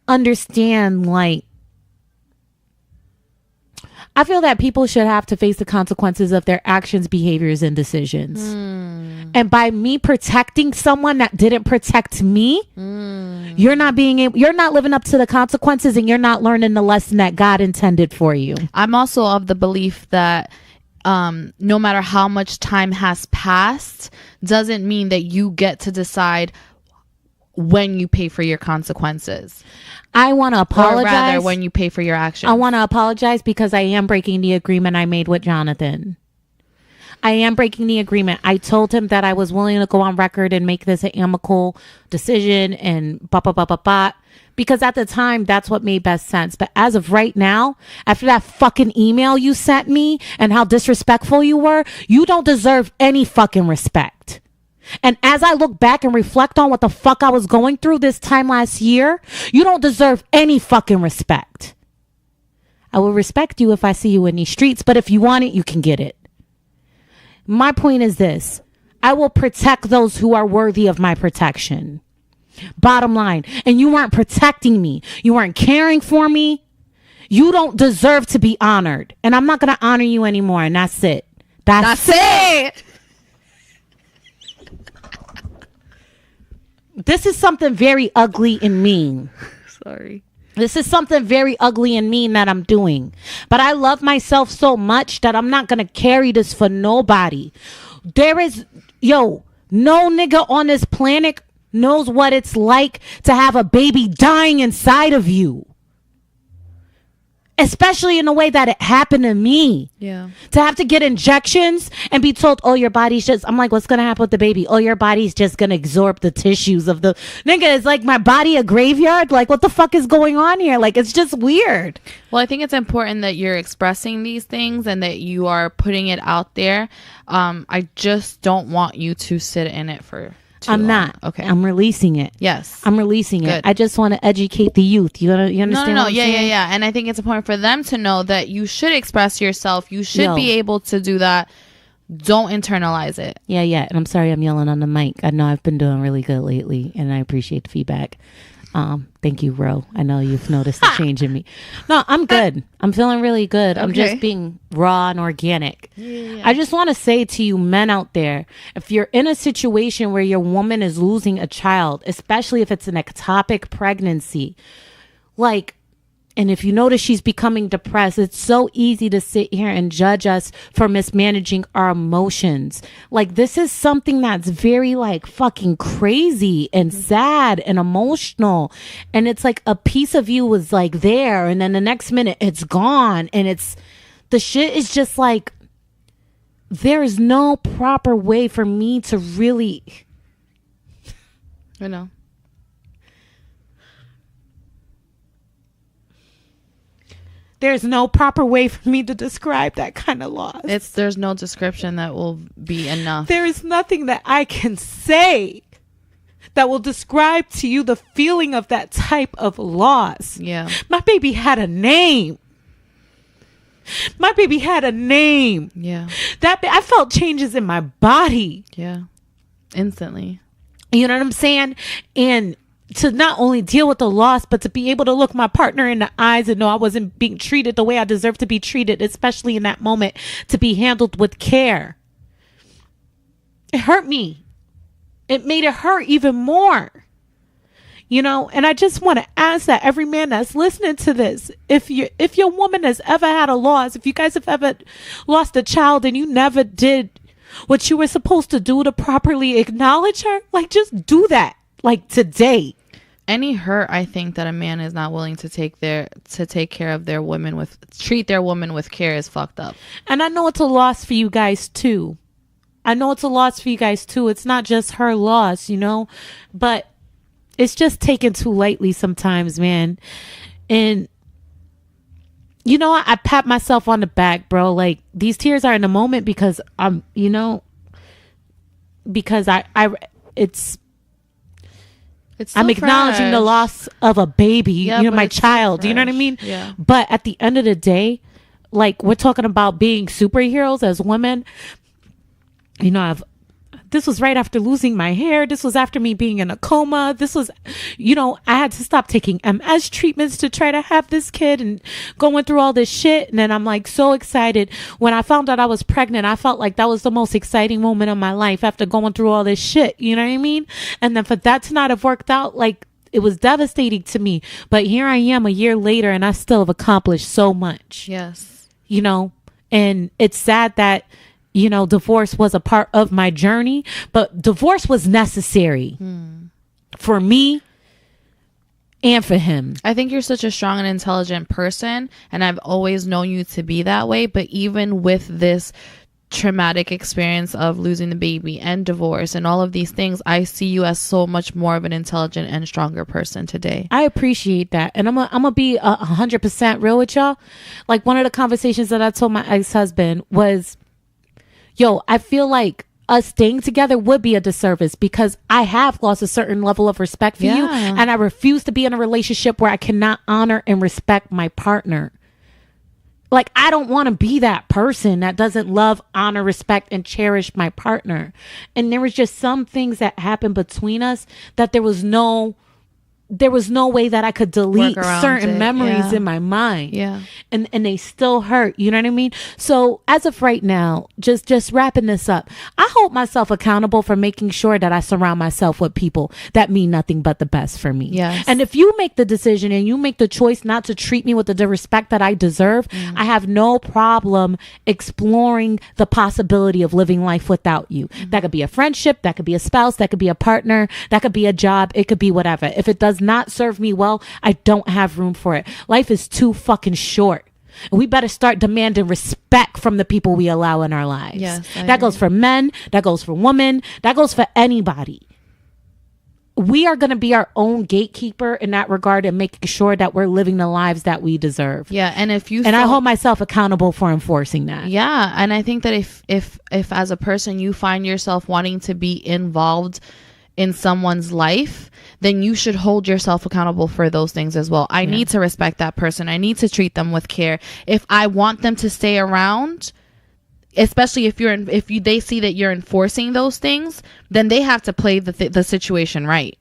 understand, like, I feel that people should have to face the consequences of their actions, behaviors, and decisions. And by me protecting someone that didn't protect me, you're not living up to the consequences, and you're not learning the lesson that God intended for you. I'm also of the belief that no matter how much time has passed, doesn't mean that you get to decide when you pay for your consequences. I want to apologize. Or rather, when you pay for your actions. I want to apologize because I am breaking the agreement I made with Jonathan. I am breaking the agreement. I told him that I was willing to go on record and make this an amicable decision and because at the time, that's what made best sense. But as of right now, after that fucking email you sent me and how disrespectful you were, you don't deserve any fucking respect. And as I look back and reflect on what the fuck I was going through this time last year, you don't deserve any fucking respect. I will respect you if I see you in these streets, but if you want it, you can get it. My point is this. I will protect those who are worthy of my protection. Bottom line. And you weren't protecting me. You weren't caring for me. You don't deserve to be honored. And I'm not going to honor you anymore. And that's it. That's it. This is something very ugly and mean. Sorry. This is something very ugly and mean that I'm doing. But I love myself so much that I'm not going to carry this for nobody. No nigga on this planet knows what it's like to have a baby dying inside of you. Especially in the way that it happened to me. Yeah. To have to get injections and be told, oh, your body's just, I'm like, what's going to happen with the baby? Oh, your body's just going to absorb the tissues of the, nigga, is like my body a graveyard? Like, what the fuck is going on here? Like, it's just weird. Well, I think it's important that you're expressing these things and that you are putting it out there. I just don't want you to sit in it for I'm not. Okay. I'm releasing it. Yes. I'm releasing it. I just want to educate the youth. You understand? No. Yeah. And I think it's important for them to know that you should express yourself. You should be able to do that. Don't internalize it. Yeah. And I'm sorry I'm yelling on the mic. I know I've been doing really good lately, and I appreciate the feedback. Thank you, Ro. I know you've noticed the change in me. No, I'm good. I'm feeling really good. Okay. I'm just being raw and organic. Yeah. I just want to say to you men out there, if you're in a situation where your woman is losing a child, especially if it's an ectopic pregnancy, like, and if you notice she's becoming depressed, it's so easy to sit here and judge us for mismanaging our emotions. Like, this is something that's very, like, fucking crazy and sad and emotional. And it's like a piece of you was, like, there. And then the next minute it's gone. And the shit is just, like, there is no proper way for me to really, You know. there's no proper way for me to describe that kind of loss. There's no description that will be enough. There is nothing that I can say that will describe to you the feeling of that type of loss. Yeah. My baby had a name. My baby had a name. Yeah. I felt changes in my body. Yeah. Instantly. You know what I'm saying? And to not only deal with the loss, but to be able to look my partner in the eyes and know I wasn't being treated the way I deserved to be treated, especially in that moment, to be handled with care. It hurt me. It made it hurt even more. You know, and I just want to ask that every man that's listening to this, if your woman has ever had a loss, if you guys have ever lost a child and you never did what you were supposed to do to properly acknowledge her, like, just do that, like, today. Any hurt, I think, that a man is not willing to take care of their women treat their woman with care is fucked up. And I know it's a loss for you guys too. It's not just her loss, you know, but it's just taken too lightly sometimes, man. And you know, I pat myself on the back, bro. Like, these tears are in the moment because I'm, you know, because it's I'm acknowledging the loss of a baby, Yeah, you know, but my it's so child, you know what I fresh. mean? Yeah. But at the end of the day, like, we're talking about being superheroes as women. You know, this was right after losing my hair. This was after me being in a coma. This was, you know, I had to stop taking MS treatments to try to have this kid and going through all this shit. And then I'm like so excited. When I found out I was pregnant, I felt like that was the most exciting moment of my life after going through all this shit. You know what I mean? And then for that to not have worked out, like, it was devastating to me. But here I am a year later and I still have accomplished so much. Yes. You know, and it's sad that, you know, divorce was a part of my journey, but divorce was necessary for me and for him. I think you're such a strong and intelligent person, and I've always known you to be that way. But even with this traumatic experience of losing the baby and divorce and all of these things, I see you as so much more of an intelligent and stronger person today. I appreciate that. And I'm gonna be 100% real with y'all. Like, one of the conversations that I told my ex-husband was, yo, I feel like us staying together would be a disservice because I have lost a certain level of respect for you, and I refuse to be in a relationship where I cannot honor and respect my partner. Like, I don't want to be that person that doesn't love, honor, respect, and cherish my partner. And there was just some things that happened between us that there was no way that I could delete certain memories in my mind. Yeah. And they still hurt. You know what I mean? So as of right now, just wrapping this up, I hold myself accountable for making sure that I surround myself with people that mean nothing but the best for me. Yes. And if you make the decision and you make the choice not to treat me with the respect that I deserve, I have no problem exploring the possibility of living life without you. That could be a friendship, that could be a spouse, that could be a partner, that could be a job, it could be whatever. If it does not serve me well, I don't have room for it. Life is too fucking short. We better start demanding respect from the people we allow in our lives. Yes, that goes for men, that goes for women, that goes for anybody. We are going to be our own gatekeeper in that regard and making sure that we're living the lives that we deserve. Yeah, and I hold myself accountable for enforcing that. Yeah, and I think that if as a person you find yourself wanting to be involved in someone's life, then you should hold yourself accountable for those things as well. I need to respect that person. I need to treat them with care. If I want them to stay around, especially if they see that you're enforcing those things, then they have to play the situation right.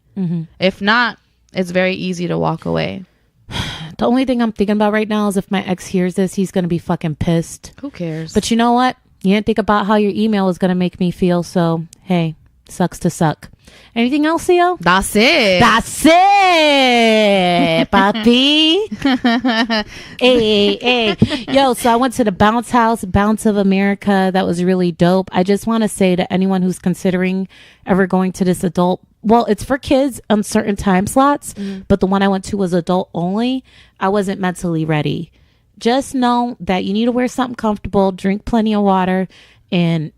If not, it's very easy to walk away. The only thing I'm thinking about right now is if my ex hears this, he's going to be fucking pissed. Who cares? But you know what? You didn't think about how your email is going to make me feel. So, hey, sucks to suck. Anything else, Theo? That's it. That's it, papi. Hey. Yo, so I went to the Bounce House, Bounce of America. That was really dope. I just want to say to anyone who's considering ever going to this adult, well, it's for kids on certain time slots, but the one I went to was adult only. I wasn't mentally ready. Just know that you need to wear something comfortable, drink plenty of water, And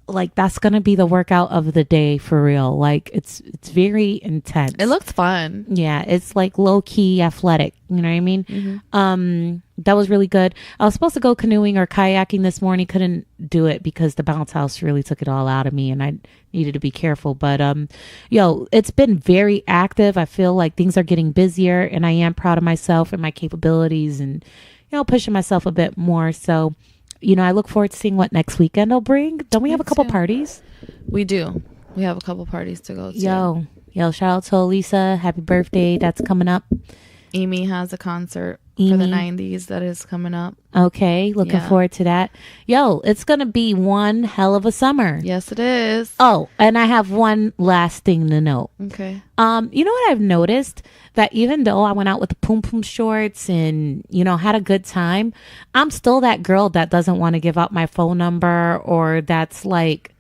like that's gonna be the workout of the day for real. Like it's very intense. It looks fun. Yeah, it's like low key athletic. You know what I mean? That was really good. I was supposed to go canoeing or kayaking this morning. Couldn't do it because the bounce house really took it all out of me, and I needed to be careful. But it's been very active. I feel like things are getting busier, and I am proud of myself and my capabilities, and pushing myself a bit more. So, I look forward to seeing what next weekend will bring. Don't we have a couple parties? We do. We have a couple parties to go to. Yo, shout out to Elisa. Happy birthday. That's coming up. Amy has a concert for the 90s that is coming up. Okay, looking forward to that. Yo, it's going to be one hell of a summer. Yes, it is. Oh, and I have one last thing to note. Okay. You know what I've noticed? That even though I went out with the poom poom shorts and, had a good time, I'm still that girl that doesn't want to give out my phone number, or that's like,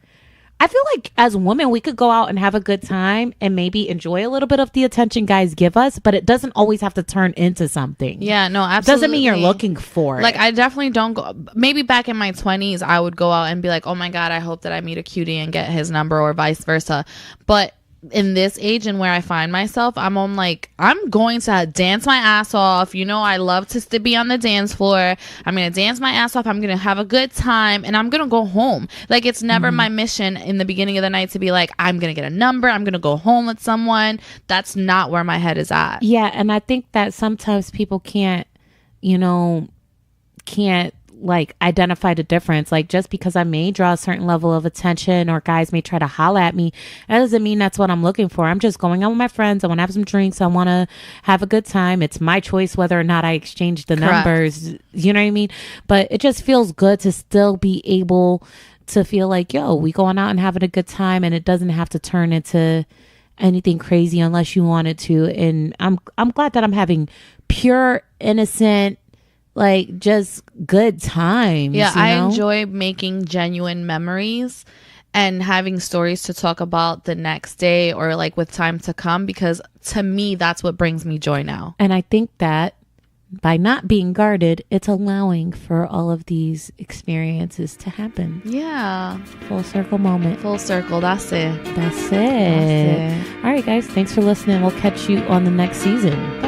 I feel like as women, we could go out and have a good time and maybe enjoy a little bit of the attention guys give us, but it doesn't always have to turn into something. Yeah, no, absolutely. Doesn't mean you're looking for it. Like, I definitely don't go. Maybe back in my 20s, I would go out and be like, oh my God, I hope that I meet a cutie and get his number, or vice versa. But in this age and where I find myself, I'm going to dance my ass off. I love to be on the dance floor. I'm going to dance my ass off. I'm going to have a good time, and I'm going to go home. Like, it's never my mission in the beginning of the night to be like, I'm going to get a number, I'm going to go home with someone. That's not where my head is at. Yeah, and I think that sometimes people can't like identify the difference. Like, just because I may draw a certain level of attention, or guys may try to holler at me, that doesn't mean that's what I'm looking for. I'm just going out with my friends. I want to have some drinks. I want to have a good time. It's my choice whether or not I exchange the numbers. You know what I mean? But it just feels good to still be able to feel like, yo, we going out and having a good time, and it doesn't have to turn into anything crazy unless you want it to. And I'm glad that I'm having pure, innocent, like just good times. Yeah, I enjoy making genuine memories and having stories to talk about the next day, or like with time to come, because to me, that's what brings me joy now. And I think that by not being guarded, it's allowing for all of these experiences to happen. Yeah. Full circle moment. Full circle. That's it. That's it. All right, guys. Thanks for listening. We'll catch you on the next season.